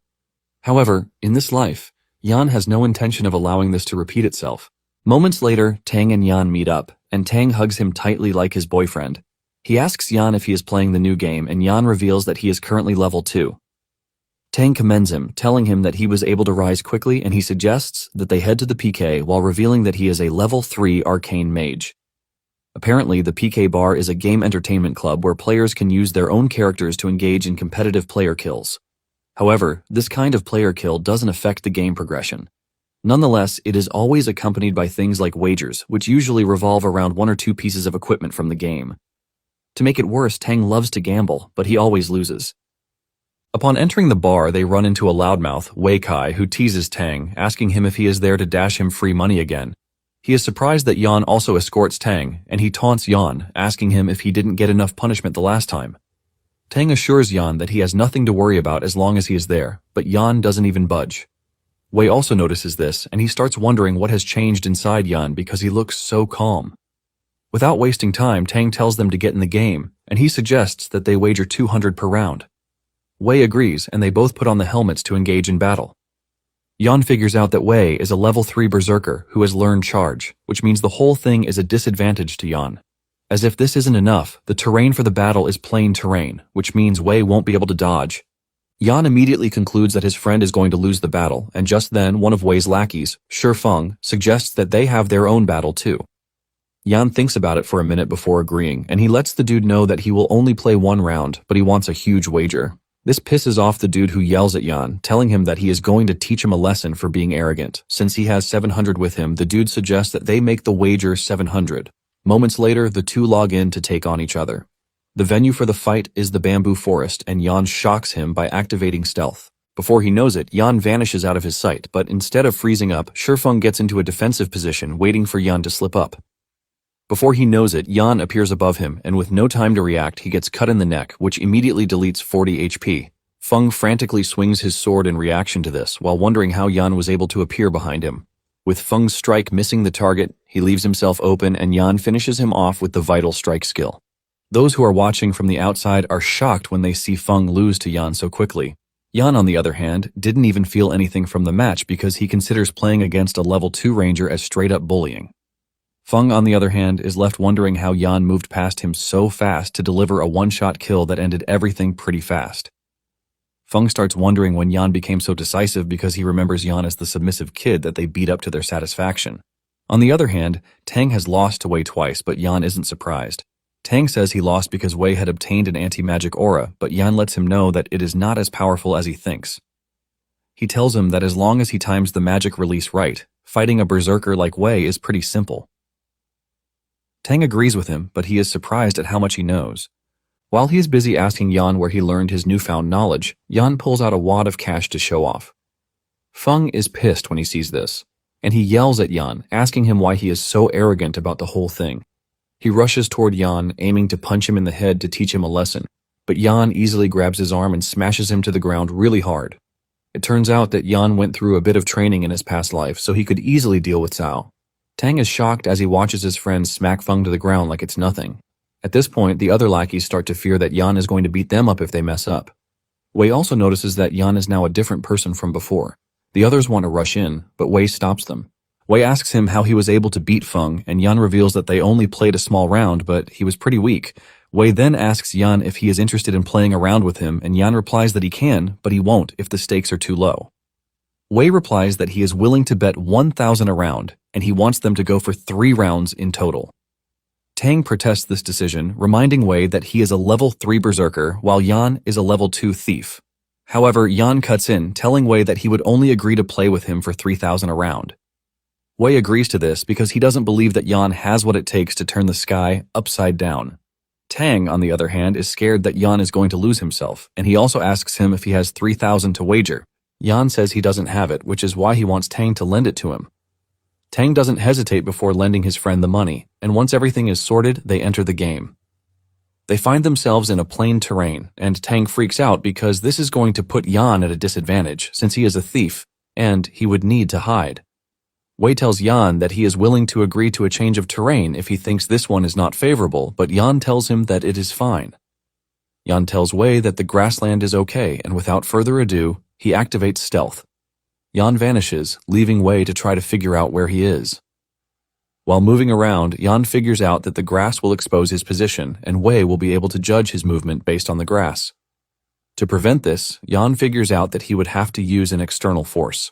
However, in this life, Yan has no intention of allowing this to repeat itself. Moments later, Tang and Yan meet up, and Tang hugs him tightly like his boyfriend. He asks Yan if he is playing the new game, and Yan reveals that he is currently level 2. Tang commends him, telling him that he was able to rise quickly, and he suggests that they head to the PK while revealing that he is a level 3 arcane mage. Apparently, the PK bar is a game entertainment club where players can use their own characters to engage in competitive player kills. However, this kind of player kill doesn't affect the game progression. Nonetheless, it is always accompanied by things like wagers, which usually revolve around one or two pieces of equipment from the game. To make it worse, Tang loves to gamble, but he always loses. Upon entering the bar, they run into a loudmouth, Wei Kai, who teases Tang, asking him if he is there to dash him free money again. He is surprised that Yan also escorts Tang, and he taunts Yan, asking him if he didn't get enough punishment the last time. Tang assures Yan that he has nothing to worry about as long as he is there, but Yan doesn't even budge. Wei also notices this, and he starts wondering what has changed inside Yan because he looks so calm. Without wasting time, Tang tells them to get in the game, and he suggests that they wager 200 per round. Wei agrees, and they both put on the helmets to engage in battle. Yan figures out that Wei is a level 3 berserker who has learned charge, which means the whole thing is a disadvantage to Yan. As if this isn't enough, the terrain for the battle is plain terrain, which means Wei won't be able to dodge. Yan immediately concludes that his friend is going to lose the battle, and just then one of Wei's lackeys, Feng, suggests that they have their own battle too. Yan thinks about it for a minute before agreeing, and he lets the dude know that he will only play one round, but he wants a huge wager. This pisses off the dude who yells at Yan, telling him that he is going to teach him a lesson for being arrogant. Since he has 700 with him, the dude suggests that they make the wager 700. Moments later, the two log in to take on each other. The venue for the fight is the bamboo forest, and Yan shocks him by activating stealth. Before he knows it, Yan vanishes out of his sight, but instead of freezing up, Feng gets into a defensive position, waiting for Yan to slip up. Before he knows it, Yan appears above him, and with no time to react, he gets cut in the neck, which immediately deletes 40 HP. Feng frantically swings his sword in reaction to this, while wondering how Yan was able to appear behind him. With Feng's strike missing the target, he leaves himself open, and Yan finishes him off with the vital strike skill. Those who are watching from the outside are shocked when they see Feng lose to Yan so quickly. Yan, on the other hand, didn't even feel anything from the match because he considers playing against a level 2 ranger as straight-up bullying. Feng, on the other hand, is left wondering how Yan moved past him so fast to deliver a one-shot kill that ended everything pretty fast. Feng starts wondering when Yan became so decisive because he remembers Yan as the submissive kid that they beat up to their satisfaction. On the other hand, Tang has lost to Wei twice, but Yan isn't surprised. Tang says he lost because Wei had obtained an anti-magic aura, but Yan lets him know that it is not as powerful as he thinks. He tells him that as long as he times the magic release right, fighting a berserker like Wei is pretty simple. Tang agrees with him, but he is surprised at how much he knows. While he is busy asking Yan where he learned his newfound knowledge, Yan pulls out a wad of cash to show off. Feng is pissed when he sees this, and he yells at Yan, asking him why he is so arrogant about the whole thing. He rushes toward Yan, aiming to punch him in the head to teach him a lesson, but Yan easily grabs his arm and smashes him to the ground really hard. It turns out that Yan went through a bit of training in his past life, so he could easily deal with Cao. Tang is shocked as he watches his friend smack Feng to the ground like it's nothing. At this point, the other lackeys start to fear that Yan is going to beat them up if they mess up. Wei also notices that Yan is now a different person from before. The others want to rush in, but Wei stops them. Wei asks him how he was able to beat Feng, and Yan reveals that they only played a small round, but he was pretty weak. Wei then asks Yan if he is interested in playing around with him, and Yan replies that he can, but he won't if the stakes are too low. Wei replies that he is willing to bet 1,000 a round, and he wants them to go for 3 rounds in total. Tang protests this decision, reminding Wei that he is a level 3 berserker, while Yan is a level 2 thief. However, Yan cuts in, telling Wei that he would only agree to play with him for 3,000 a round. Wei agrees to this because he doesn't believe that Yan has what it takes to turn the sky upside down. Tang, on the other hand, is scared that Yan is going to lose himself, and he also asks him if he has 3,000 to wager. Yan says he doesn't have it, which is why he wants Tang to lend it to him. Tang doesn't hesitate before lending his friend the money, and once everything is sorted, they enter the game. They find themselves in a plain terrain, and Tang freaks out because this is going to put Yan at a disadvantage since he is a thief, and he would need to hide. Wei tells Yan that he is willing to agree to a change of terrain if he thinks this one is not favorable, but Yan tells him that it is fine. Yan tells Wei that the grassland is okay, and without further ado, he activates stealth. Yan vanishes, leaving Wei to try to figure out where he is. While moving around, Yan figures out that the grass will expose his position, and Wei will be able to judge his movement based on the grass. To prevent this, Yan figures out that he would have to use an external force.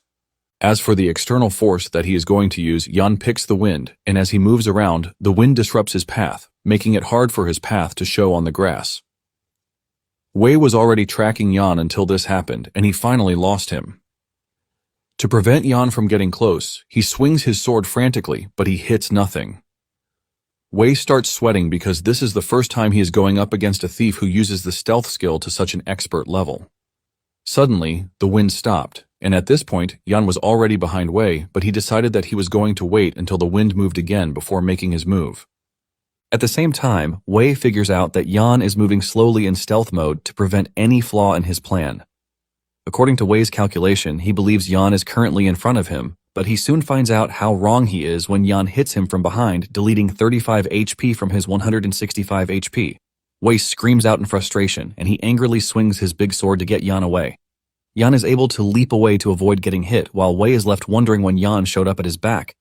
As for the external force that he is going to use, Yan picks the wind, and as he moves around, the wind disrupts his path, making it hard for his path to show on the grass. Wei was already tracking Yan until this happened, and he finally lost him. To prevent Yan from getting close, he swings his sword frantically, but he hits nothing. Wei starts sweating because this is the first time he is going up against a thief who uses the stealth skill to such an expert level. Suddenly, the wind stopped, and at this point, Yan was already behind Wei, but he decided that he was going to wait until the wind moved again before making his move. At the same time, Wei figures out that Yan is moving slowly in stealth mode to prevent any flaw in his plan. According to Wei's calculation, he believes Yan is currently in front of him, but he soon finds out how wrong he is when Yan hits him from behind, deleting 35 HP from his 165 HP. Wei screams out in frustration, and he angrily swings his big sword to get Yan away. Yan is able to leap away to avoid getting hit, while Wei is left wondering when Yan showed up at his back.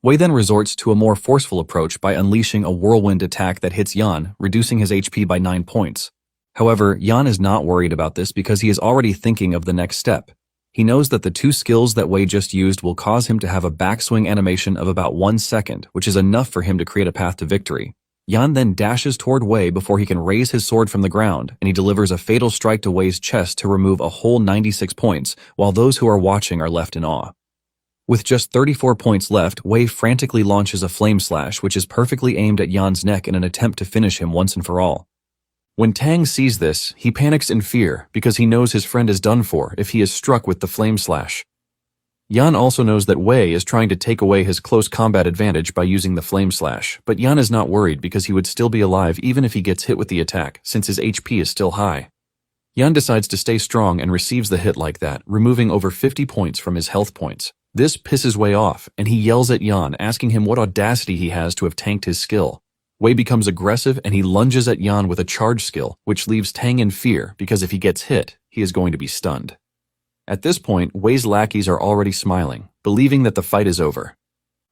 Wei then resorts to a more forceful approach by unleashing a whirlwind attack that hits Yan, reducing his HP by 9 points. However, Yan is not worried about this because he is already thinking of the next step. He knows that the two skills that Wei just used will cause him to have a backswing animation of about 1 second, which is enough for him to create a path to victory. Yan then dashes toward Wei before he can raise his sword from the ground, and he delivers a fatal strike to Wei's chest to remove a whole 96 points, while those who are watching are left in awe. With just 34 points left, Wei frantically launches a flame slash, which is perfectly aimed at Yan's neck in an attempt to finish him once and for all. When Tang sees this, he panics in fear because he knows his friend is done for if he is struck with the flame slash. Yan also knows that Wei is trying to take away his close combat advantage by using the flame slash, but Yan is not worried because he would still be alive even if he gets hit with the attack, since his HP is still high. Yan decides to stay strong and receives the hit like that, removing over 50 points from his health points. This pisses Wei off, and he yells at Yan, asking him what audacity he has to have tanked his skill. Wei becomes aggressive and he lunges at Yan with a charge skill, which leaves Tang in fear because if he gets hit, he is going to be stunned. At this point, Wei's lackeys are already smiling, believing that the fight is over.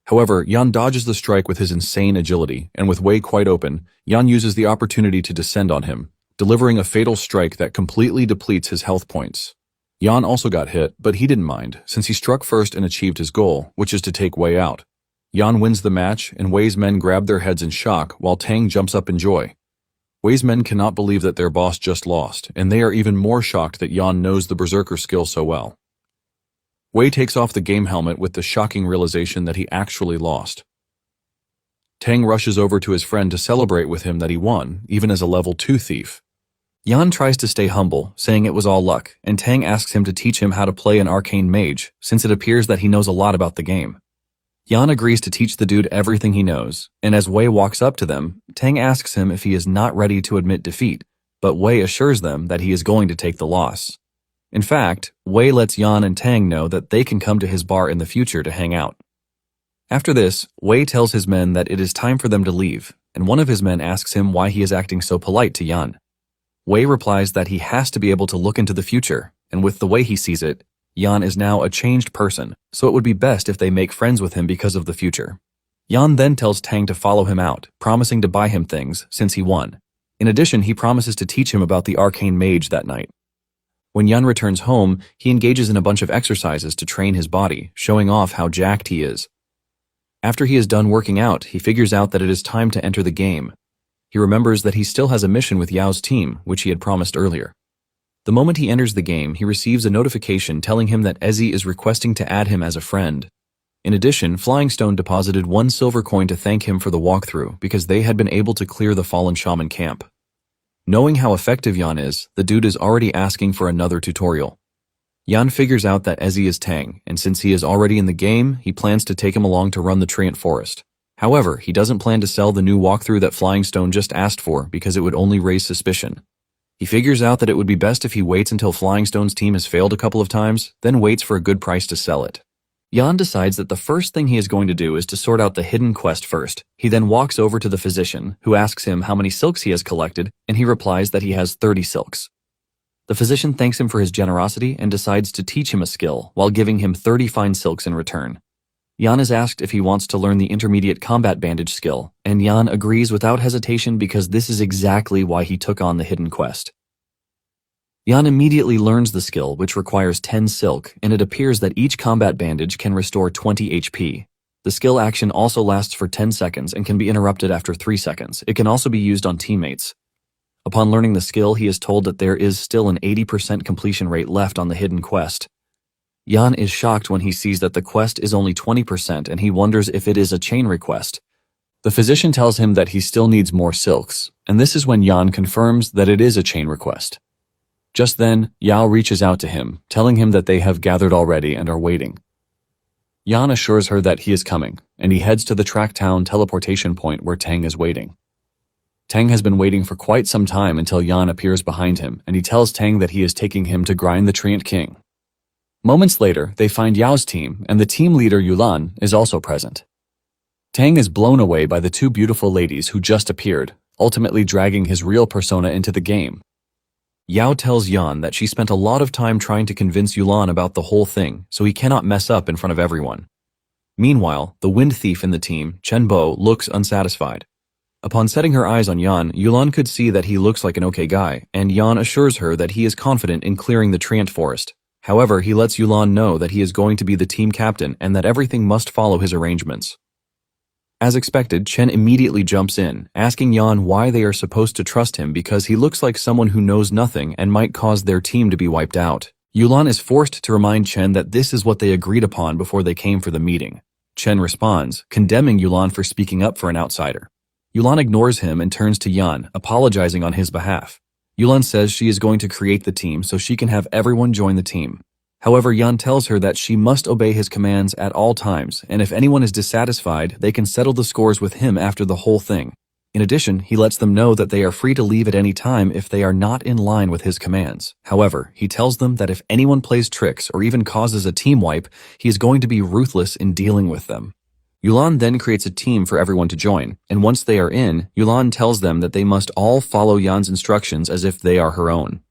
However, Yan dodges the strike with his insane agility, and with Wei quite open, Yan uses the opportunity to descend on him, delivering a fatal strike that completely depletes his health points. Yan also got hit, but he didn't mind, since he struck first and achieved his goal, which is to take Wei out. Yan wins the match, and Wei's men grab their heads in shock, while Tang jumps up in joy. Wei's men cannot believe that their boss just lost, and they are even more shocked that Yan knows the Berserker skill so well. Wei takes off the game helmet with the shocking realization that he actually lost. Tang rushes over to his friend to celebrate with him that he won, even as a level 2 thief. Yan tries to stay humble, saying it was all luck, and Tang asks him to teach him how to play an arcane mage, since it appears that he knows a lot about the game. Yan agrees to teach the dude everything he knows, and as Wei walks up to them, Tang asks him if he is not ready to admit defeat, but Wei assures them that he is going to take the loss. In fact, Wei lets Yan and Tang know that they can come to his bar in the future to hang out. After this, Wei tells his men that it is time for them to leave, and one of his men asks him why he is acting so polite to Yan. Wei replies that he has to be able to look into the future, and with the way he sees it, Yan is now a changed person, so it would be best if they make friends with him because of the future. Yan then tells Tang to follow him out, promising to buy him things since he won. In addition, he promises to teach him about the arcane mage that night. When Yan returns home, he engages in a bunch of exercises to train his body, showing off how jacked he is. After he is done working out, he figures out that it is time to enter the game. He remembers that he still has a mission with Yao's team, which he had promised earlier. The moment he enters the game, he receives a notification telling him that Ezzy is requesting to add him as a friend. In addition, Flying Stone deposited 1 silver coin to thank him for the walkthrough because they had been able to clear the fallen shaman camp. Knowing how effective Yan is, the dude is already asking for another tutorial. Yan figures out that Ezzy is Tang, and since he is already in the game, he plans to take him along to run the Treant Forest. However, he doesn't plan to sell the new walkthrough that Flying Stone just asked for because it would only raise suspicion. He figures out that it would be best if he waits until Flying Stone's team has failed a couple of times, then waits for a good price to sell it. Yan decides that the first thing he is going to do is to sort out the hidden quest first. He then walks over to the physician, who asks him how many silks he has collected, and he replies that he has 30 silks. The physician thanks him for his generosity and decides to teach him a skill while giving him 30 fine silks in return. Yan is asked if he wants to learn the intermediate combat bandage skill, and Yan agrees without hesitation because this is exactly why he took on the hidden quest. Yan immediately learns the skill, which requires 10 silk, and it appears that each combat bandage can restore 20 HP. The skill action also lasts for 10 seconds and can be interrupted after 3 seconds. It can also be used on teammates. Upon learning the skill, he is told that there is still an 80% completion rate left on the hidden quest. Yan is shocked when he sees that the quest is only 20% and he wonders if it is a chain request. The physician tells him that he still needs more silks, and this is when Yan confirms that it is a chain request. Just then, Yao reaches out to him, telling him that they have gathered already and are waiting. Yan assures her that he is coming, and he heads to the track town teleportation point where Tang is waiting. Tang has been waiting for quite some time until Yan appears behind him, and he tells Tang that he is taking him to grind the Treant King. Moments later, they find Yao's team, and the team leader Yulan is also present. Tang is blown away by the two beautiful ladies who just appeared, ultimately dragging his real persona into the game. Yao tells Yan that she spent a lot of time trying to convince Yulan about the whole thing, so he cannot mess up in front of everyone. Meanwhile, the wind thief in the team, Chen Bo, looks unsatisfied. Upon setting her eyes on Yan, Yulan could see that he looks like an okay guy, and Yan assures her that he is confident in clearing the Treant Forest. However, he lets Yulan know that he is going to be the team captain and that everything must follow his arrangements. As expected, Chen immediately jumps in, asking Yan why they are supposed to trust him because he looks like someone who knows nothing and might cause their team to be wiped out. Yulan is forced to remind Chen that this is what they agreed upon before they came for the meeting. Chen responds, condemning Yulan for speaking up for an outsider. Yulan ignores him and turns to Yan, apologizing on his behalf. Yulan says she is going to create the team so she can have everyone join the team. However, Yan tells her that she must obey his commands at all times, and if anyone is dissatisfied, they can settle the scores with him after the whole thing. In addition, he lets them know that they are free to leave at any time if they are not in line with his commands. However, he tells them that if anyone plays tricks or even causes a team wipe, he is going to be ruthless in dealing with them. Yulan then creates a team for everyone to join, and once they are in, Yulan tells them that they must all follow Yan's instructions as if they are her own.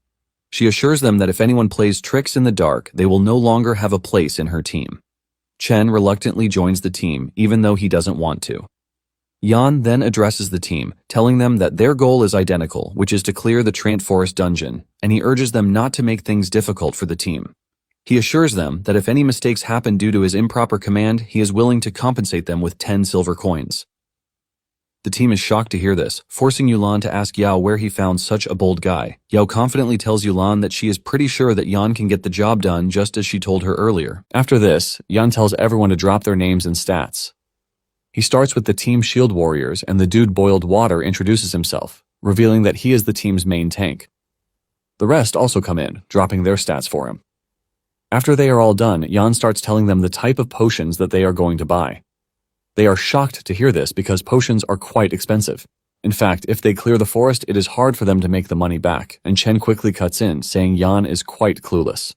She assures them that if anyone plays tricks in the dark, they will no longer have a place in her team. Chen reluctantly joins the team, even though he doesn't want to. Yan then addresses the team, telling them that their goal is identical, which is to clear the Treant Forest dungeon, and he urges them not to make things difficult for the team. He assures them that if any mistakes happen due to his improper command, he is willing to compensate them with 10 silver coins. The team is shocked to hear this, forcing Yulan to ask Yao where he found such a bold guy. Yao confidently tells Yulan that she is pretty sure that Yan can get the job done just as she told her earlier. After this, Yan tells everyone to drop their names and stats. He starts with the team shield warriors, and the dude Boiled Water introduces himself, revealing that he is the team's main tank. The rest also come in, dropping their stats for him. After they are all done, Yan starts telling them the type of potions that they are going to buy. They are shocked to hear this because potions are quite expensive. In fact, if they clear the forest, it is hard for them to make the money back, and Chen quickly cuts in, saying Yan is quite clueless.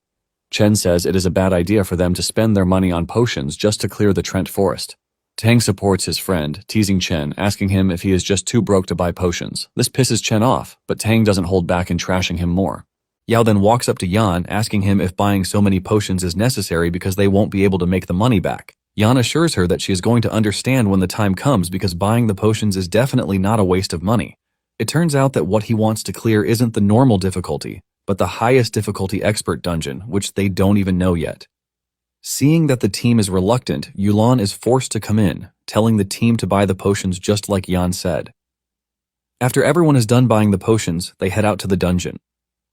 Chen says it is a bad idea for them to spend their money on potions just to clear the Treant Forest. Tang supports his friend, teasing Chen, asking him if he is just too broke to buy potions. This pisses Chen off, but Tang doesn't hold back in trashing him more. Yao then walks up to Yan, asking him if buying so many potions is necessary because they won't be able to make the money back. Yan assures her that she is going to understand when the time comes because buying the potions is definitely not a waste of money. It turns out that what he wants to clear isn't the normal difficulty, but the highest difficulty expert dungeon, which they don't even know yet. Seeing that the team is reluctant, Yulan is forced to come in, telling the team to buy the potions just like Yan said. After everyone is done buying the potions, they head out to the dungeon.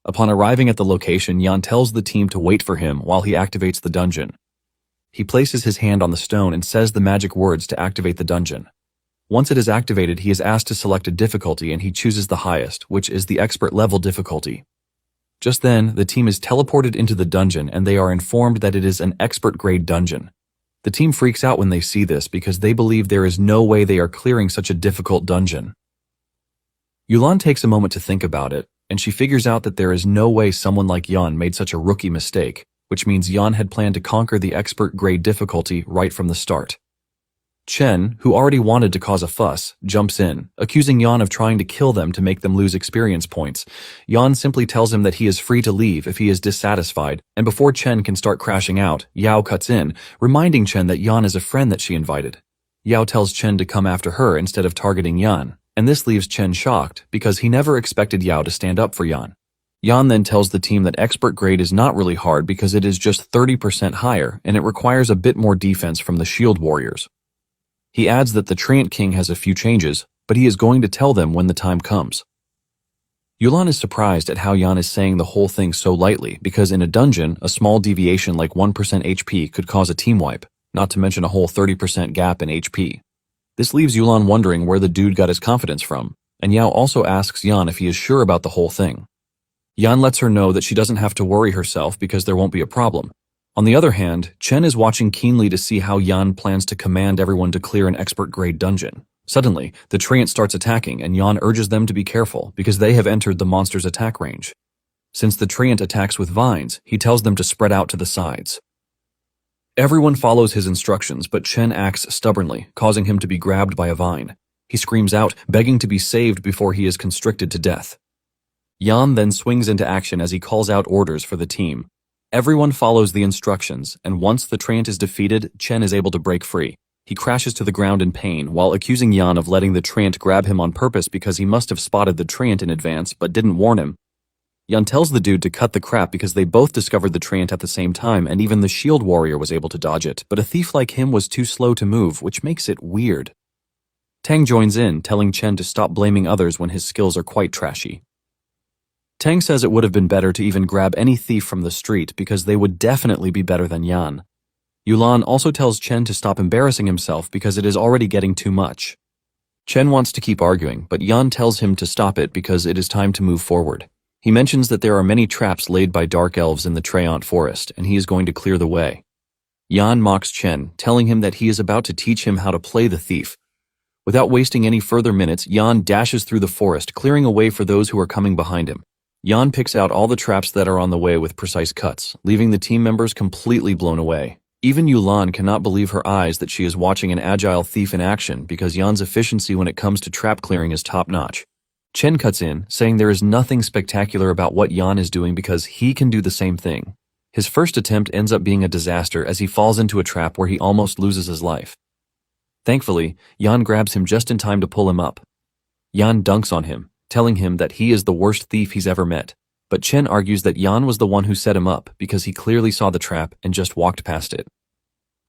Upon arriving at the location, Yan tells the team to wait for him while he activates the dungeon. He places his hand on the stone and says the magic words to activate the dungeon. Once it is activated, he is asked to select a difficulty and he chooses the highest, which is the expert level difficulty. Just then, the team is teleported into the dungeon and they are informed that it is an expert grade dungeon. The team freaks out when they see this because they believe there is no way they are clearing such a difficult dungeon. Yulan takes a moment to think about it, and she figures out that there is no way someone like Yan made such a rookie mistake, which means Yan had planned to conquer the expert grade difficulty right from the start. Chen, who already wanted to cause a fuss, jumps in, accusing Yan of trying to kill them to make them lose experience points. Yan simply tells him that he is free to leave if he is dissatisfied, and before Chen can start crashing out, Yao cuts in, reminding Chen that Yan is a friend that she invited. Yao tells Chen to come after her instead of targeting Yan, and this leaves Chen shocked because he never expected Yao to stand up for Yan. Yan then tells the team that expert grade is not really hard because it is just 30% higher and it requires a bit more defense from the shield warriors. He adds that the Treant King has a few changes, but he is going to tell them when the time comes. Yulan is surprised at how Yan is saying the whole thing so lightly because in a dungeon, a small deviation like 1% HP could cause a team wipe, not to mention a whole 30% gap in HP. This leaves Yulan wondering where the dude got his confidence from, and Yao also asks Yan if he is sure about the whole thing. Yan lets her know that she doesn't have to worry herself because there won't be a problem. On the other hand, Chen is watching keenly to see how Yan plans to command everyone to clear an expert-grade dungeon. Suddenly, the Treant starts attacking and Yan urges them to be careful because they have entered the monster's attack range. Since the Treant attacks with vines, he tells them to spread out to the sides. Everyone follows his instructions, but Chen acts stubbornly, causing him to be grabbed by a vine. He screams out, begging to be saved before he is constricted to death. Yan then swings into action as he calls out orders for the team. Everyone follows the instructions, and once the Treant is defeated, Chen is able to break free. He crashes to the ground in pain while accusing Yan of letting the Treant grab him on purpose because he must have spotted the Treant in advance but didn't warn him. Yan tells the dude to cut the crap because they both discovered the Treant at the same time and even the shield warrior was able to dodge it, but a thief like him was too slow to move, which makes it weird. Tang joins in, telling Chen to stop blaming others when his skills are quite trashy. Tang says it would have been better to even grab any thief from the street because they would definitely be better than Yan. Yulan also tells Chen to stop embarrassing himself because it is already getting too much. Chen wants to keep arguing, but Yan tells him to stop it because it is time to move forward. He mentions that there are many traps laid by dark elves in the Treant forest, and he is going to clear the way. Yan mocks Chen, telling him that he is about to teach him how to play the thief. Without wasting any further minutes, Yan dashes through the forest, clearing a way for those who are coming behind him. Yan picks out all the traps that are on the way with precise cuts, leaving the team members completely blown away. Even Yulan cannot believe her eyes that she is watching an agile thief in action because Yan's efficiency when it comes to trap clearing is top-notch. Chen cuts in, saying there is nothing spectacular about what Yan is doing because he can do the same thing. His first attempt ends up being a disaster as he falls into a trap where he almost loses his life. Thankfully, Yan grabs him just in time to pull him up. Yan dunks on him, telling him that he is the worst thief he's ever met. But Chen argues that Yan was the one who set him up because he clearly saw the trap and just walked past it.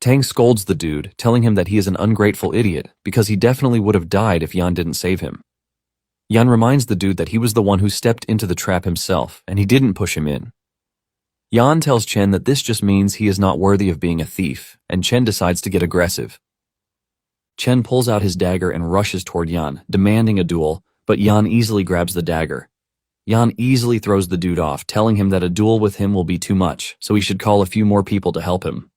Tang scolds the dude, telling him that he is an ungrateful idiot because he definitely would have died if Yan didn't save him. Yan reminds the dude that he was the one who stepped into the trap himself and he didn't push him in. Yan tells Chen that this just means he is not worthy of being a thief, and Chen decides to get aggressive. Chen pulls out his dagger and rushes toward Yan, demanding a duel, but Yan easily grabs the dagger. Yan easily throws the dude off, telling him that a duel with him will be too much, so he should call a few more people to help him.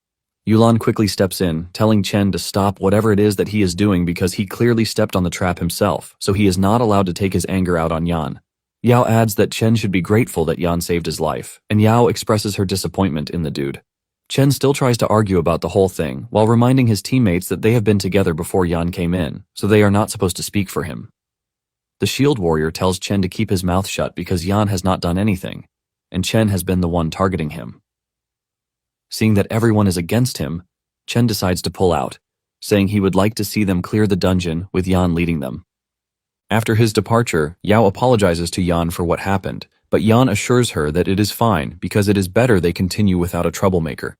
Yulan quickly steps in, telling Chen to stop whatever it is that he is doing because he clearly stepped on the trap himself, so he is not allowed to take his anger out on Yan. Yao adds that Chen should be grateful that Yan saved his life, and Yao expresses her disappointment in the dude. Chen still tries to argue about the whole thing, while reminding his teammates that they have been together before Yan came in, so they are not supposed to speak for him. The shield warrior tells Chen to keep his mouth shut because Yan has not done anything, and Chen has been the one targeting him. Seeing that everyone is against him, Chen decides to pull out, saying he would like to see them clear the dungeon with Yan leading them. After his departure, Yao apologizes to Yan for what happened, but Yan assures her that it is fine because it is better they continue without a troublemaker.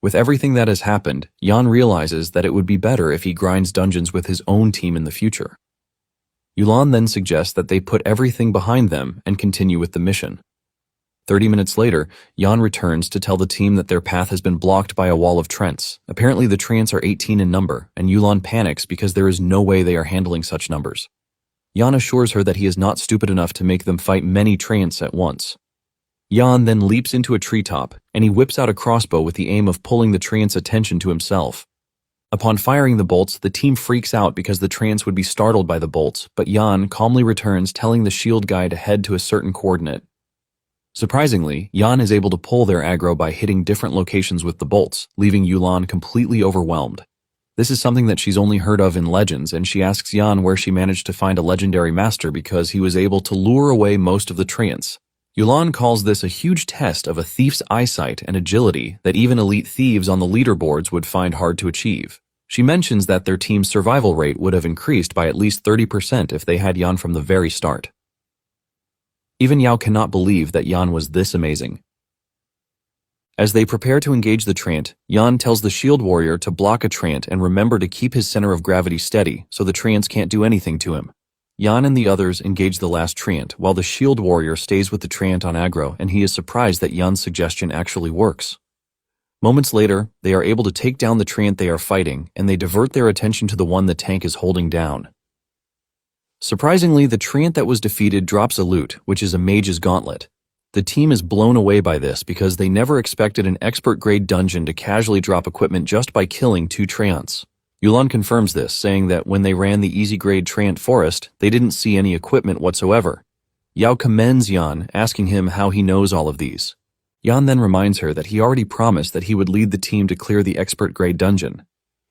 With everything that has happened, Yan realizes that it would be better if he grinds dungeons with his own team in the future. Yulan then suggests that they put everything behind them and continue with the mission. 30 minutes later, Yan returns to tell the team that their path has been blocked by a wall of Trents. Apparently the Trents are 18 in number, and Yulan panics because there is no way they are handling such numbers. Yan assures her that he is not stupid enough to make them fight many Trents at once. Yan then leaps into a treetop, and he whips out a crossbow with the aim of pulling the Trents' attention to himself. Upon firing the bolts, the team freaks out because the Trents would be startled by the bolts, but Yan calmly returns, telling the shield guy to head to a certain coordinate. Surprisingly, Yan is able to pull their aggro by hitting different locations with the bolts, leaving Yulan completely overwhelmed. This is something that she's only heard of in legends, and she asks Yan where she managed to find a legendary master because he was able to lure away most of the Trents. Yulan calls this a huge test of a thief's eyesight and agility that even elite thieves on the leaderboards would find hard to achieve. She mentions that their team's survival rate would have increased by at least 30% if they had Yan from the very start. Even Yao cannot believe that Yan was this amazing. As they prepare to engage the Trant, Yan tells the shield warrior to block a Trant and remember to keep his center of gravity steady so the Trants can't do anything to him. Yan and the others engage the last Trant while the shield warrior stays with the Trant on aggro, and he is surprised that Yan's suggestion actually works. Moments later, they are able to take down the Trant they are fighting, and they divert their attention to the one the tank is holding down. Surprisingly, the Trant that was defeated drops a loot, which is a mage's gauntlet. The team is blown away by this because they never expected an expert-grade dungeon to casually drop equipment just by killing 2 Trants. Yulan confirms this, saying that when they ran the easy-grade Trant forest, they didn't see any equipment whatsoever. Yao commends Yan, asking him how he knows all of these. Yan then reminds her that he already promised that he would lead the team to clear the expert-grade dungeon.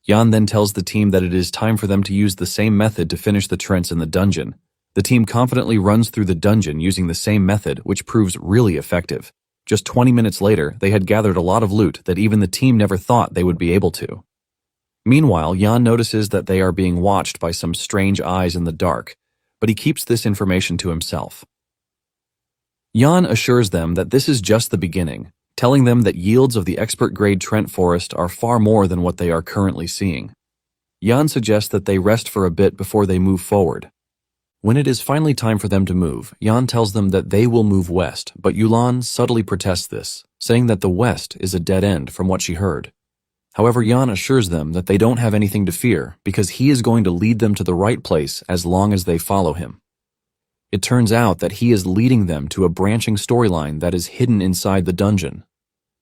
Yan then tells the team that it is time for them to use the same method to finish the Trants in the dungeon. The team confidently runs through the dungeon using the same method, which proves really effective. Just 20 minutes later, they had gathered a lot of loot that even the team never thought they would be able to. Meanwhile, Yan notices that they are being watched by some strange eyes in the dark, but he keeps this information to himself. Yan assures them that this is just the beginning, telling them that yields of the expert-grade Trent forest are far more than what they are currently seeing. Yan suggests that they rest for a bit before they move forward. When it is finally time for them to move, Yan tells them that they will move west, but Yulan subtly protests this, saying that the west is a dead end from what she heard. However, Yan assures them that they don't have anything to fear because he is going to lead them to the right place as long as they follow him. It turns out that he is leading them to a branching storyline that is hidden inside the dungeon.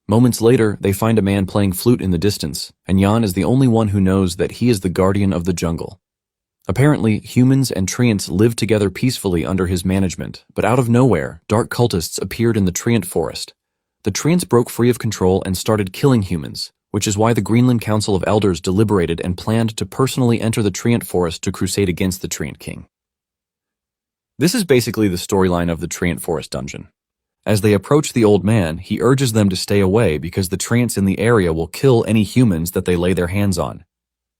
Moments later, they find a man playing flute in the distance, and Yan is the only one who knows that he is the guardian of the jungle. Apparently, humans and Treants lived together peacefully under his management, but out of nowhere, dark cultists appeared in the Treant forest. The Treants broke free of control and started killing humans, which is why the Greenland Council of Elders deliberated and planned to personally enter the Treant forest to crusade against the Treant king. This is basically the storyline of the Treant forest dungeon. As they approach the old man, he urges them to stay away because the Treants in the area will kill any humans that they lay their hands on.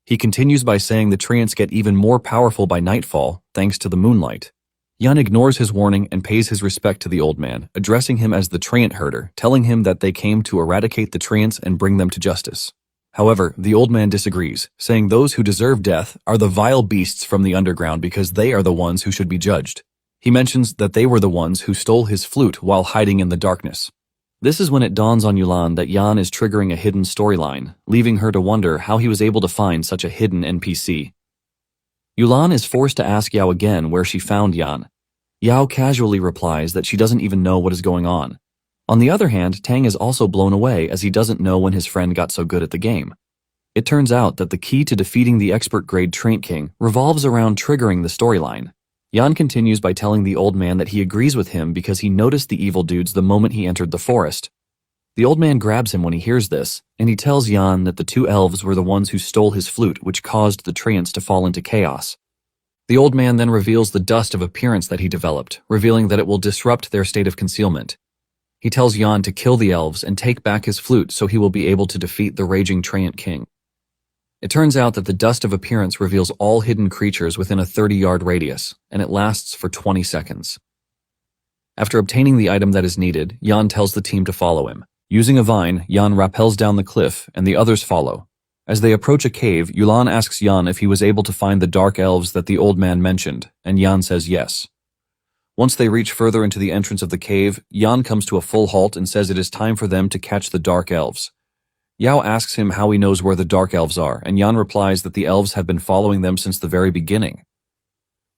He continues by saying the Treants get even more powerful by nightfall, thanks to the moonlight. Yan ignores his warning and pays his respect to the old man, addressing him as the Treant herder, telling him that they came to eradicate the Treants and bring them to justice. However, the old man disagrees, saying those who deserve death are the vile beasts from the underground because they are the ones who should be judged. He mentions that they were the ones who stole his flute while hiding in the darkness. This is when it dawns on Yulan that Yan is triggering a hidden storyline, leaving her to wonder how he was able to find such a hidden NPC. Yulan is forced to ask Yao again where she found Yan. Yao casually replies that she doesn't even know what is going on. On the other hand, Tang is also blown away as he doesn't know when his friend got so good at the game. It turns out that the key to defeating the expert-grade Treant King revolves around triggering the storyline. Yan continues by telling the old man that he agrees with him because he noticed the evil dudes the moment he entered the forest. The old man grabs him when he hears this, and he tells Yan that the 2 elves were the ones who stole his flute, which caused the Treants to fall into chaos. The old man then reveals the dust of appearance that he developed, revealing that it will disrupt their state of concealment. He tells Yan to kill the elves and take back his flute so he will be able to defeat the raging Treant King. It turns out that the dust of appearance reveals all hidden creatures within a 30-yard radius, and it lasts for 20 seconds. After obtaining the item that is needed, Yan tells the team to follow him. Using a vine, Yan rappels down the cliff, and the others follow. As they approach a cave, Yulan asks Yan if he was able to find the dark elves that the old man mentioned, and Yan says yes. Once they reach further into the entrance of the cave, Yan comes to a full halt and says it is time for them to catch the dark elves. Yao asks him how he knows where the dark elves are, and Yan replies that the elves have been following them since the very beginning.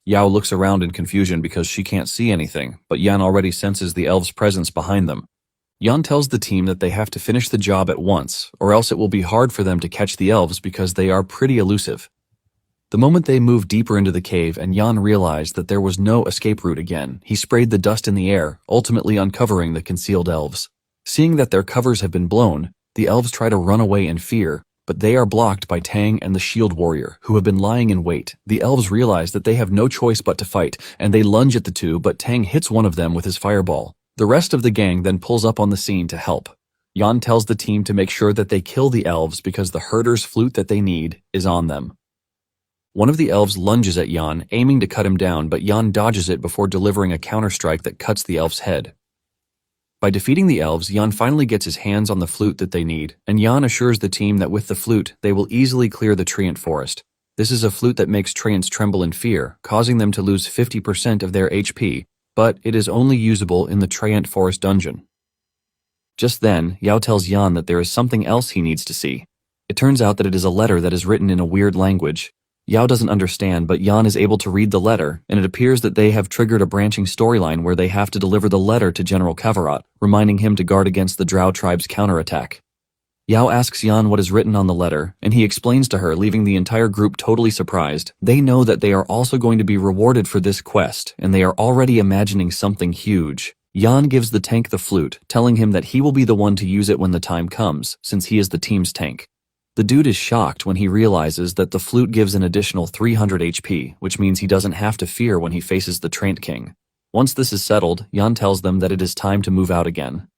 Yao looks around in confusion because she can't see anything, but Yan already senses the elves' presence behind them. Yan tells the team that they have to finish the job at once, or else it will be hard for them to catch the elves because they are pretty elusive. The moment they moved deeper into the cave and Yan realized that there was no escape route again, he sprayed the dust in the air, ultimately uncovering the concealed elves. Seeing that their covers have been blown, the elves try to run away in fear, but they are blocked by Tang and the shield warrior, who have been lying in wait. The elves realize that they have no choice but to fight, and they lunge at the 2, but Tang hits one of them with his fireball. The rest of the gang then pulls up on the scene to help. Yan tells the team to make sure that they kill the elves because the herder's flute that they need is on them. One of the elves lunges at Jan, aiming to cut him down, but Jan dodges it before delivering a counterstrike that cuts the elf's head. By defeating the elves, Jan finally gets his hands on the flute that they need, and Jan assures the team that with the flute, they will easily clear the treant forest. This is a flute that makes treants tremble in fear, causing them to lose 50% of their HP, but it is only usable in the treant forest dungeon. Just then, Yao tells Jan that there is something else he needs to see. It turns out that it is a letter that is written in a weird language. Yao doesn't understand, but Jan is able to read the letter, and it appears that they have triggered a branching storyline where they have to deliver the letter to General Kavarot, reminding him to guard against the Drow tribe's counterattack. Yao asks Jan what is written on the letter, and he explains to her, leaving the entire group totally surprised. They know that they are also going to be rewarded for this quest, and they are already imagining something huge. Jan gives the tank the flute, telling him that he will be the one to use it when the time comes, since he is the team's tank. The dude is shocked when he realizes that the flute gives an additional 300 HP, which means he doesn't have to fear when he faces the Treant King. Once this is settled, Jan tells them that it is time to move out again.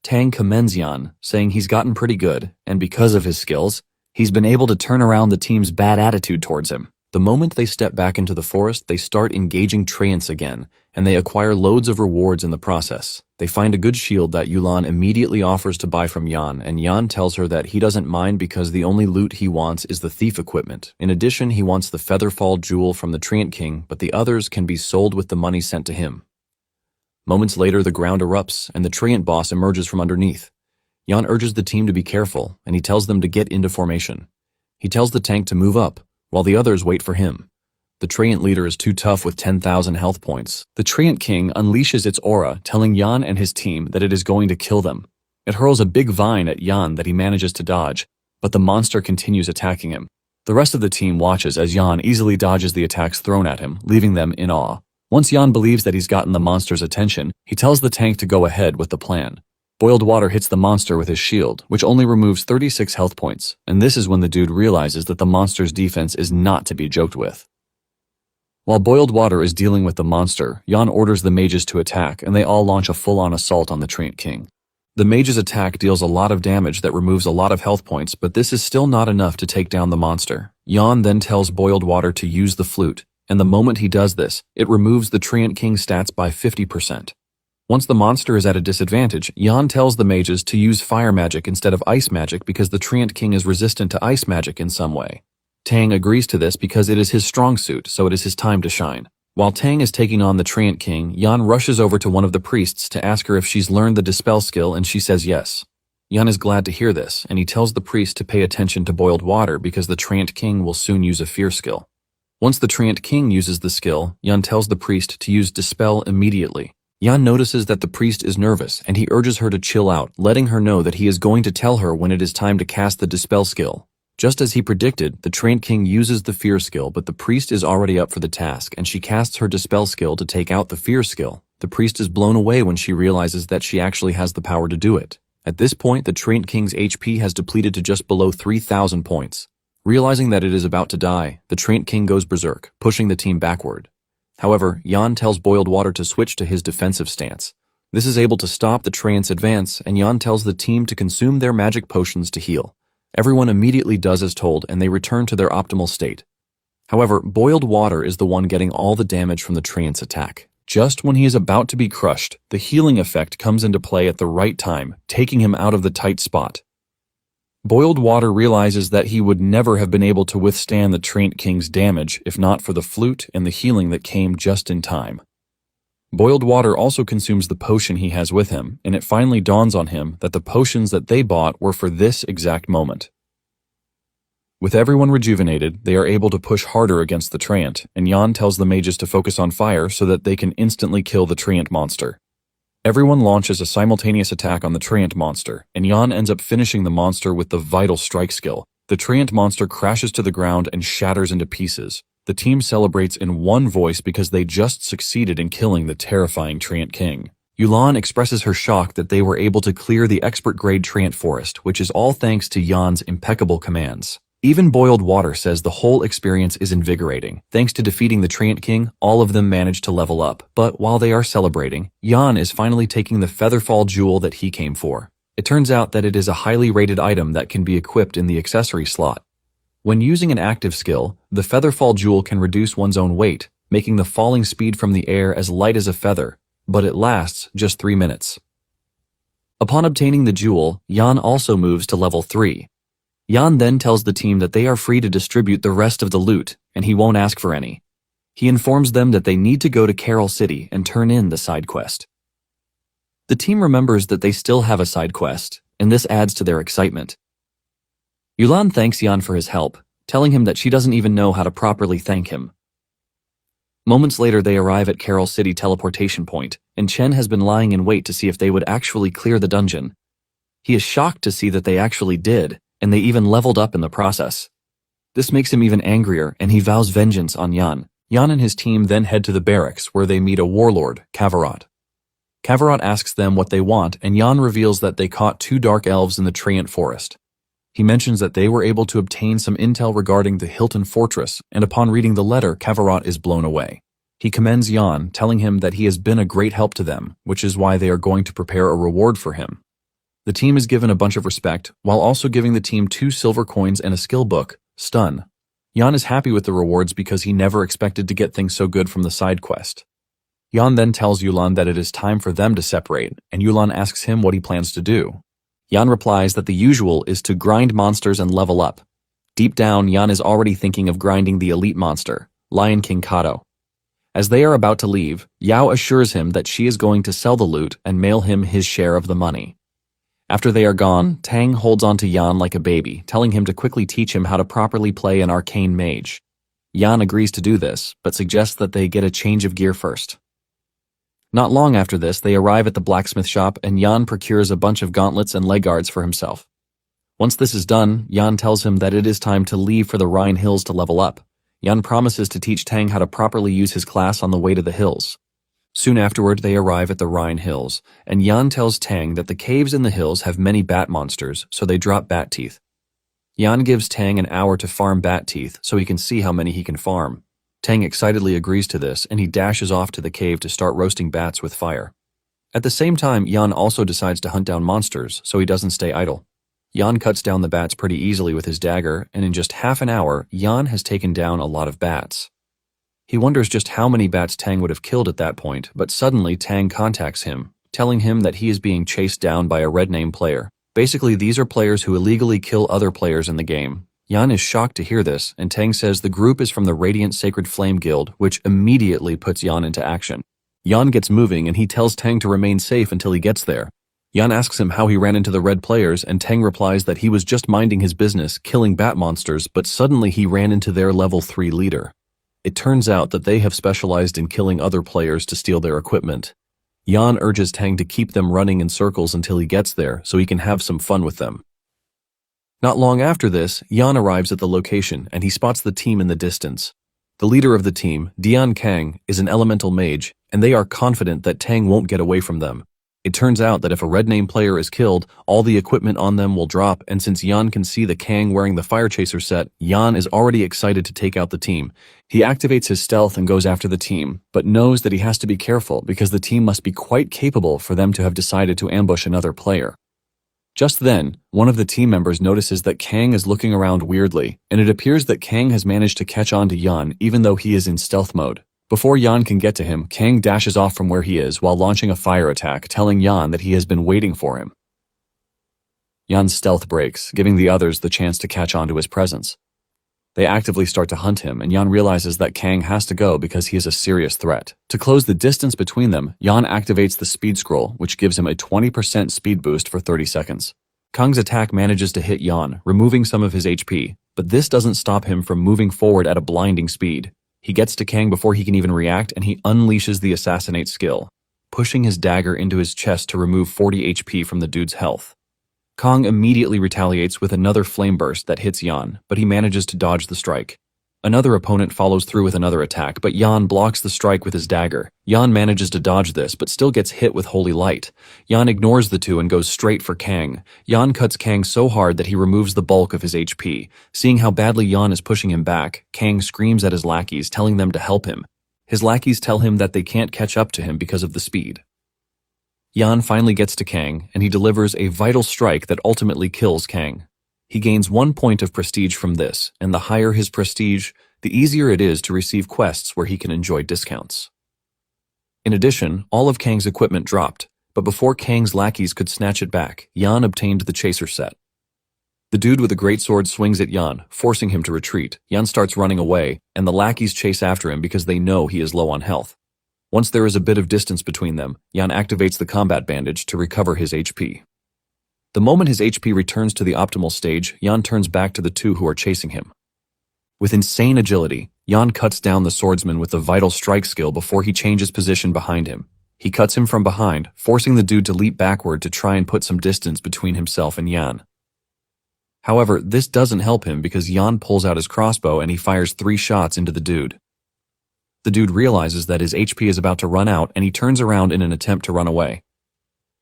Tang commends Jan, saying he's gotten pretty good, and because of his skills, he's been able to turn around the team's bad attitude towards him. The moment they step back into the forest, they start engaging treants again, and they acquire loads of rewards in the process. They find a good shield that Yulan immediately offers to buy from Jan, and Jan tells her that he doesn't mind because the only loot he wants is the thief equipment. In addition, he wants the Featherfall jewel from the Treant King, but the others can be sold with the money sent to him. Moments later, the ground erupts, and the Treant boss emerges from underneath. Jan urges the team to be careful, and he tells them to get into formation. He tells the tank to move up, while the others wait for him. The Treant leader is too tough with 10,000 health points. The Treant King unleashes its aura, telling Jan and his team that it is going to kill them. It hurls a big vine at Jan that he manages to dodge, but the monster continues attacking him. The rest of the team watches as Jan easily dodges the attacks thrown at him, leaving them in awe. Once Jan believes that he's gotten the monster's attention, he tells the tank to go ahead with the plan. Boiled water hits the monster with his shield, which only removes 36 health points, and this is when the dude realizes that the monster's defense is not to be joked with. While Boiled Water is dealing with the monster, Jan orders the mages to attack, and they all launch a full-on assault on the Treant King. The mages' attack deals a lot of damage that removes a lot of health points, but this is still not enough to take down the monster. Jan then tells Boiled Water to use the flute, and the moment he does this, it removes the Treant King's stats by 50%. Once the monster is at a disadvantage, Jan tells the mages to use fire magic instead of ice magic because the Treant King is resistant to ice magic in some way. Tang agrees to this because it is his strong suit, so it is his time to shine. While Tang is taking on the Treant King, Jan rushes over to one of the priests to ask her if she's learned the Dispel skill, and she says yes. Jan is glad to hear this, and he tells the priest to pay attention to Boiled Water because the Treant King will soon use a Fear skill. Once the Treant King uses the skill, Jan tells the priest to use Dispel immediately. Jan notices that the priest is nervous, and he urges her to chill out, letting her know that he is going to tell her when it is time to cast the Dispel skill. Just as he predicted, the Treant King uses the Fear skill, but the priest is already up for the task, and she casts her Dispel skill to take out the Fear skill. The priest is blown away when she realizes that she actually has the power to do it. At this point, the Treant King's HP has depleted to just below 3,000 points. Realizing that it is about to die, the Treant King goes berserk, pushing the team backward. However, Jan tells Boiled Water to switch to his defensive stance. This is able to stop the Treant's advance, and Jan tells the team to consume their magic potions to heal. Everyone immediately does as told, and they return to their optimal state. However, Boiled Water is the one getting all the damage from the Treant's attack. Just when he is about to be crushed, the healing effect comes into play at the right time, taking him out of the tight spot. Boiled Water realizes that he would never have been able to withstand the Treant King's damage if not for the flute and the healing that came just in time. Boiled Water also consumes the potion he has with him, and it finally dawns on him that the potions that they bought were for this exact moment. With everyone rejuvenated, they are able to push harder against the Treant, and Jan tells the mages to focus on fire so that they can instantly kill the Treant monster. Everyone launches a simultaneous attack on the Treant monster, and Jan ends up finishing the monster with the Vital Strike skill. The Treant monster crashes to the ground and shatters into pieces. The team celebrates in one voice because they just succeeded in killing the terrifying Treant King. Yulan expresses her shock that they were able to clear the expert-grade Treant forest, which is all thanks to Jan's impeccable commands. Even Boiled Water says the whole experience is invigorating. Thanks to defeating the Treant King, all of them managed to level up. But while they are celebrating, Jan is finally taking the Featherfall jewel that he came for. It turns out that it is a highly rated item that can be equipped in the accessory slot. When using an active skill, the Featherfall Jewel can reduce one's own weight, making the falling speed from the air as light as a feather, but it lasts just 3 minutes. Upon obtaining the jewel, Yan also moves to level 3. Yan then tells the team that they are free to distribute the rest of the loot, and he won't ask for any. He informs them that they need to go to Carol City and turn in the side quest. The team remembers that they still have a side quest, and this adds to their excitement. Yulan thanks Yan for his help, telling him that she doesn't even know how to properly thank him. Moments later, they arrive at Carol City teleportation point, and Chen has been lying in wait to see if they would actually clear the dungeon. He is shocked to see that they actually did, and they even leveled up in the process. This makes him even angrier, and he vows vengeance on Yan. Yan and his team then head to the barracks, where they meet a warlord, Kavarot. Kavarot asks them what they want, and Yan reveals that they caught 2 dark elves in the Treant Forest. He mentions that they were able to obtain some intel regarding the Hilton Fortress, and upon reading the letter, Kavarot is blown away. He commends Yan, telling him that he has been a great help to them, which is why they are going to prepare a reward for him. The team is given a bunch of respect, while also giving the team 2 silver coins and a skill book, Stun. Yan is happy with the rewards because he never expected to get things so good from the side quest. Yan then tells Yulan that it is time for them to separate, and Yulan asks him what he plans to do. Yan replies that the usual is to grind monsters and level up. Deep down, Yan is already thinking of grinding the elite monster, Lion King Kato. As they are about to leave, Yao assures him that she is going to sell the loot and mail him his share of the money. After they are gone, Tang holds on to Yan like a baby, telling him to quickly teach him how to properly play an arcane mage. Yan agrees to do this, but suggests that they get a change of gear first. Not long after this, they arrive at the blacksmith shop and Yan procures a bunch of gauntlets and leg guards for himself. Once this is done, Yan tells him that it is time to leave for the Rhine Hills to level up. Yan promises to teach Tang how to properly use his class on the way to the hills. Soon afterward, they arrive at the Rhine Hills, and Yan tells Tang that the caves in the hills have many bat monsters, so they drop bat teeth. Yan gives Tang an hour to farm bat teeth so he can see how many he can farm. Tang excitedly agrees to this, and he dashes off to the cave to start roasting bats with fire. At the same time, Yan also decides to hunt down monsters, so he doesn't stay idle. Yan cuts down the bats pretty easily with his dagger, and in just half an hour, Yan has taken down a lot of bats. He wonders just how many bats Tang would have killed at that point, but suddenly Tang contacts him, telling him that he is being chased down by a red name player. Basically, these are players who illegally kill other players in the game. Yan is shocked to hear this, and Tang says the group is from the Radiant Sacred Flame Guild, which immediately puts Yan into action. Yan gets moving, and he tells Tang to remain safe until he gets there. Yan asks him how he ran into the red players, and Tang replies that he was just minding his business, killing bat monsters, but suddenly he ran into their level 3 leader. It turns out that they have specialized in killing other players to steal their equipment. Yan urges Tang to keep them running in circles until he gets there, so he can have some fun with them. Not long after this, Yan arrives at the location, and he spots the team in the distance. The leader of the team, Dian Kang, is an elemental mage, and they are confident that Tang won't get away from them. It turns out that if a red name player is killed, all the equipment on them will drop, and since Yan can see the Kang wearing the Fire Chaser set, Yan is already excited to take out the team. He activates his stealth and goes after the team, but knows that he has to be careful because the team must be quite capable for them to have decided to ambush another player. Just then, one of the team members notices that Kang is looking around weirdly, and it appears that Kang has managed to catch on to Yan even though he is in stealth mode. Before Yan can get to him, Kang dashes off from where he is while launching a fire attack, telling Yan that he has been waiting for him. Yan's stealth breaks, giving the others the chance to catch on to his presence. They actively start to hunt him, and Yan realizes that Kang has to go because he is a serious threat. To close the distance between them, Yan activates the speed scroll, which gives him a 20% speed boost for 30 seconds. Kang's attack manages to hit Yan, removing some of his HP, but this doesn't stop him from moving forward at a blinding speed. He gets to Kang before he can even react, and he unleashes the assassinate skill, pushing his dagger into his chest to remove 40 HP from the dude's health. Kang immediately retaliates with another flame burst that hits Yan, but he manages to dodge the strike. Another opponent follows through with another attack, but Yan blocks the strike with his dagger. Yan manages to dodge this, but still gets hit with Holy Light. Yan ignores the two and goes straight for Kang. Yan cuts Kang so hard that he removes the bulk of his HP. Seeing how badly Yan is pushing him back, Kang screams at his lackeys, telling them to help him. His lackeys tell him that they can't catch up to him because of the speed. Yan finally gets to Kang, and he delivers a vital strike that ultimately kills Kang. He gains 1 point of prestige from this, and the higher his prestige, the easier it is to receive quests where he can enjoy discounts. In addition, all of Kang's equipment dropped, but before Kang's lackeys could snatch it back, Yan obtained the chaser set. The dude with a great sword swings at Yan, forcing him to retreat. Yan starts running away, and the lackeys chase after him because they know he is low on health. Once there is a bit of distance between them, Yan activates the combat bandage to recover his HP. The moment his HP returns to the optimal stage, Yan turns back to the two who are chasing him. With insane agility, Yan cuts down the swordsman with the vital strike skill before he changes position behind him. He cuts him from behind, forcing the dude to leap backward to try and put some distance between himself and Yan. However, this doesn't help him because Yan pulls out his crossbow and he fires 3 shots into the dude. The dude realizes that his HP is about to run out and he turns around in an attempt to run away.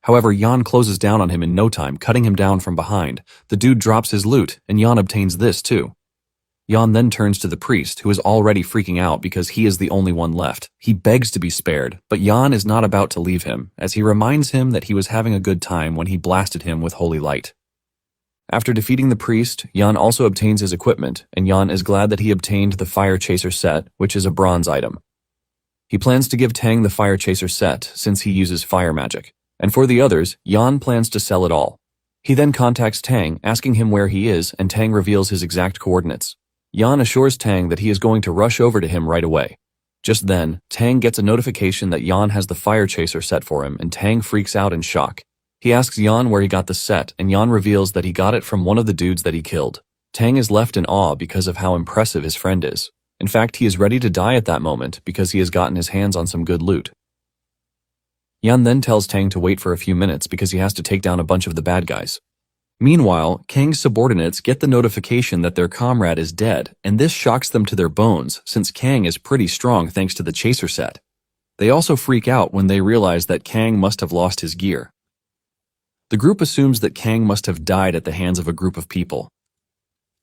However, Yan closes down on him in no time, cutting him down from behind. The dude drops his loot, and Yan obtains this too. Yan then turns to the priest, who is already freaking out because he is the only one left. He begs to be spared, but Yan is not about to leave him, as he reminds him that he was having a good time when he blasted him with holy light. After defeating the priest, Yan also obtains his equipment, and Yan is glad that he obtained the Fire Chaser set, which is a bronze item. He plans to give Tang the Fire Chaser set, since he uses fire magic. And for the others, Yan plans to sell it all. He then contacts Tang, asking him where he is, and Tang reveals his exact coordinates. Yan assures Tang that he is going to rush over to him right away. Just then, Tang gets a notification that Yan has the Fire Chaser set for him, and Tang freaks out in shock. He asks Yan where he got the set, and Yan reveals that he got it from one of the dudes that he killed. Tang is left in awe because of how impressive his friend is. In fact, he is ready to die at that moment because he has gotten his hands on some good loot. Yan then tells Tang to wait for a few minutes because he has to take down a bunch of the bad guys. Meanwhile, Kang's subordinates get the notification that their comrade is dead, and this shocks them to their bones since Kang is pretty strong thanks to the chaser set. They also freak out when they realize that Kang must have lost his gear. The group assumes that Kang must have died at the hands of a group of people.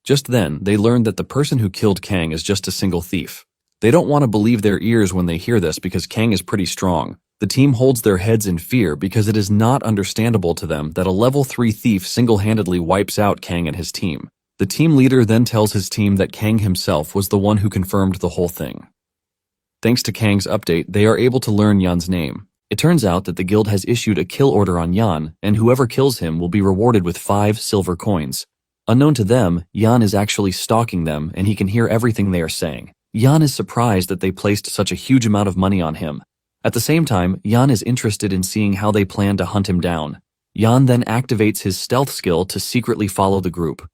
Just then, they learn that the person who killed Kang is just a single thief. They don't want to believe their ears when they hear this because Kang is pretty strong. The team holds their heads in fear because it is not understandable to them that a level 3 thief single-handedly wipes out Kang and his team. The team leader then tells his team that Kang himself was the one who confirmed the whole thing. Thanks to Kang's update, they are able to learn Yan's name. It turns out that the guild has issued a kill order on Yan, and whoever kills him will be rewarded with 5 silver coins. Unknown to them, Yan is actually stalking them, and he can hear everything they are saying. Yan is surprised that they placed such a huge amount of money on him. At the same time, Yan is interested in seeing how they plan to hunt him down. Yan then activates his stealth skill to secretly follow the group.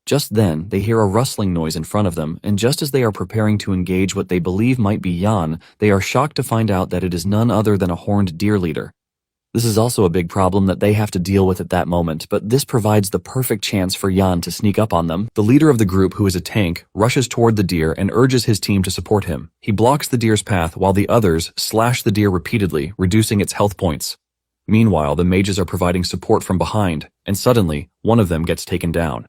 Just then, they hear a rustling noise in front of them, and just as they are preparing to engage what they believe might be Yan, they are shocked to find out that it is none other than a horned deer leader. This is also a big problem that they have to deal with at that moment, but this provides the perfect chance for Yan to sneak up on them. The leader of the group, who is a tank, rushes toward the deer and urges his team to support him. He blocks the deer's path while the others slash the deer repeatedly, reducing its health points. Meanwhile, the mages are providing support from behind, and suddenly, one of them gets taken down.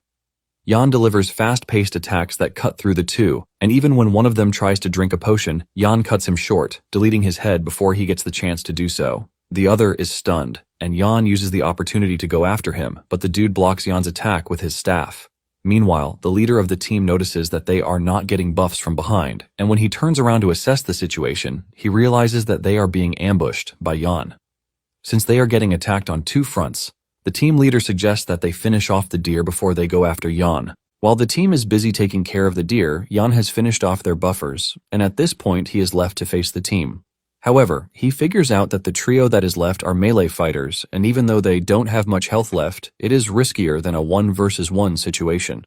Yan delivers fast-paced attacks that cut through the two, and even when one of them tries to drink a potion, Yan cuts him short, deleting his head before he gets the chance to do so. The other is stunned, and Yan uses the opportunity to go after him, but the dude blocks Yan's attack with his staff. Meanwhile, the leader of the team notices that they are not getting buffs from behind, and when he turns around to assess the situation, he realizes that they are being ambushed by Yan. Since they are getting attacked on 2 fronts, the team leader suggests that they finish off the deer before they go after Yan. While the team is busy taking care of the deer, Yan has finished off their buffers, and at this point he is left to face the team. However, he figures out that the trio that is left are melee fighters, and even though they don't have much health left, it is riskier than a 1 versus 1 situation.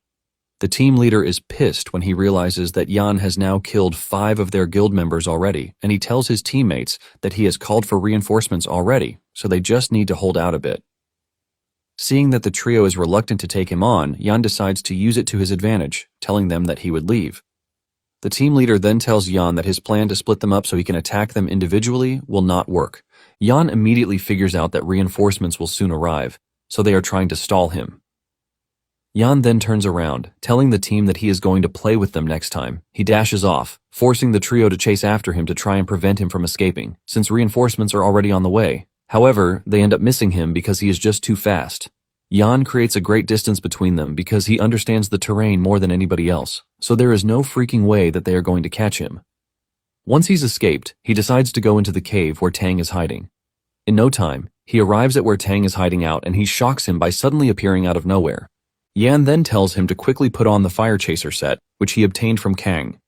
The team leader is pissed when he realizes that Yan has now killed 5 of their guild members already, and he tells his teammates that he has called for reinforcements already, so they just need to hold out a bit. Seeing that the trio is reluctant to take him on, Yan decides to use it to his advantage, telling them that he would leave. The team leader then tells Yan that his plan to split them up so he can attack them individually will not work. Yan immediately figures out that reinforcements will soon arrive, so they are trying to stall him. Yan then turns around, telling the team that he is going to play with them next time. He dashes off, forcing the trio to chase after him to try and prevent him from escaping, since reinforcements are already on the way. However, they end up missing him because he is just too fast. Jan creates a great distance between them because he understands the terrain more than anybody else, so there is no freaking way that they are going to catch him. Once he's escaped, he decides to go into the cave where Tang is hiding. In no time, he arrives at where Tang is hiding out and he shocks him by suddenly appearing out of nowhere. Yan then tells him to quickly put on the fire chaser set, which he obtained from Kang.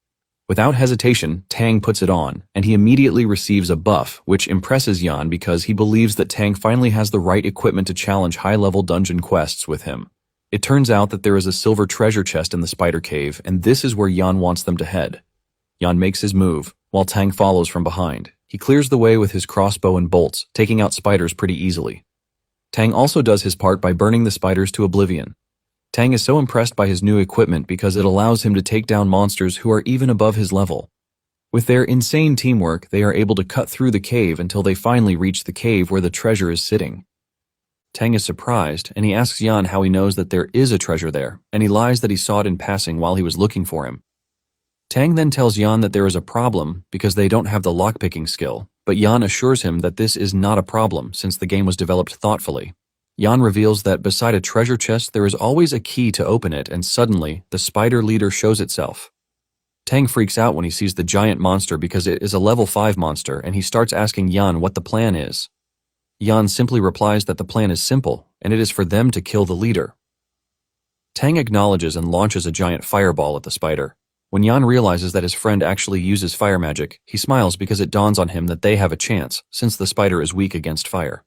Without hesitation, Tang puts it on, and he immediately receives a buff, which impresses Yan because he believes that Tang finally has the right equipment to challenge high-level dungeon quests with him. It turns out that there is a silver treasure chest in the spider cave, and this is where Yan wants them to head. Yan makes his move, while Tang follows from behind. He clears the way with his crossbow and bolts, taking out spiders pretty easily. Tang also does his part by burning the spiders to oblivion. Tang is so impressed by his new equipment because it allows him to take down monsters who are even above his level. With their insane teamwork, they are able to cut through the cave until they finally reach the cave where the treasure is sitting. Tang is surprised, and he asks Yan how he knows that there is a treasure there, and he lies that he saw it in passing while he was looking for him. Tang then tells Yan that there is a problem because they don't have the lockpicking skill, but Yan assures him that this is not a problem since the game was developed thoughtfully. Yan reveals that beside a treasure chest there is always a key to open it, and suddenly, the spider leader shows itself. Tang freaks out when he sees the giant monster because it is a level 5 monster, and he starts asking Yan what the plan is. Yan simply replies that the plan is simple, and it is for them to kill the leader. Tang acknowledges and launches a giant fireball at the spider. When Yan realizes that his friend actually uses fire magic, he smiles because it dawns on him that they have a chance, since the spider is weak against fire.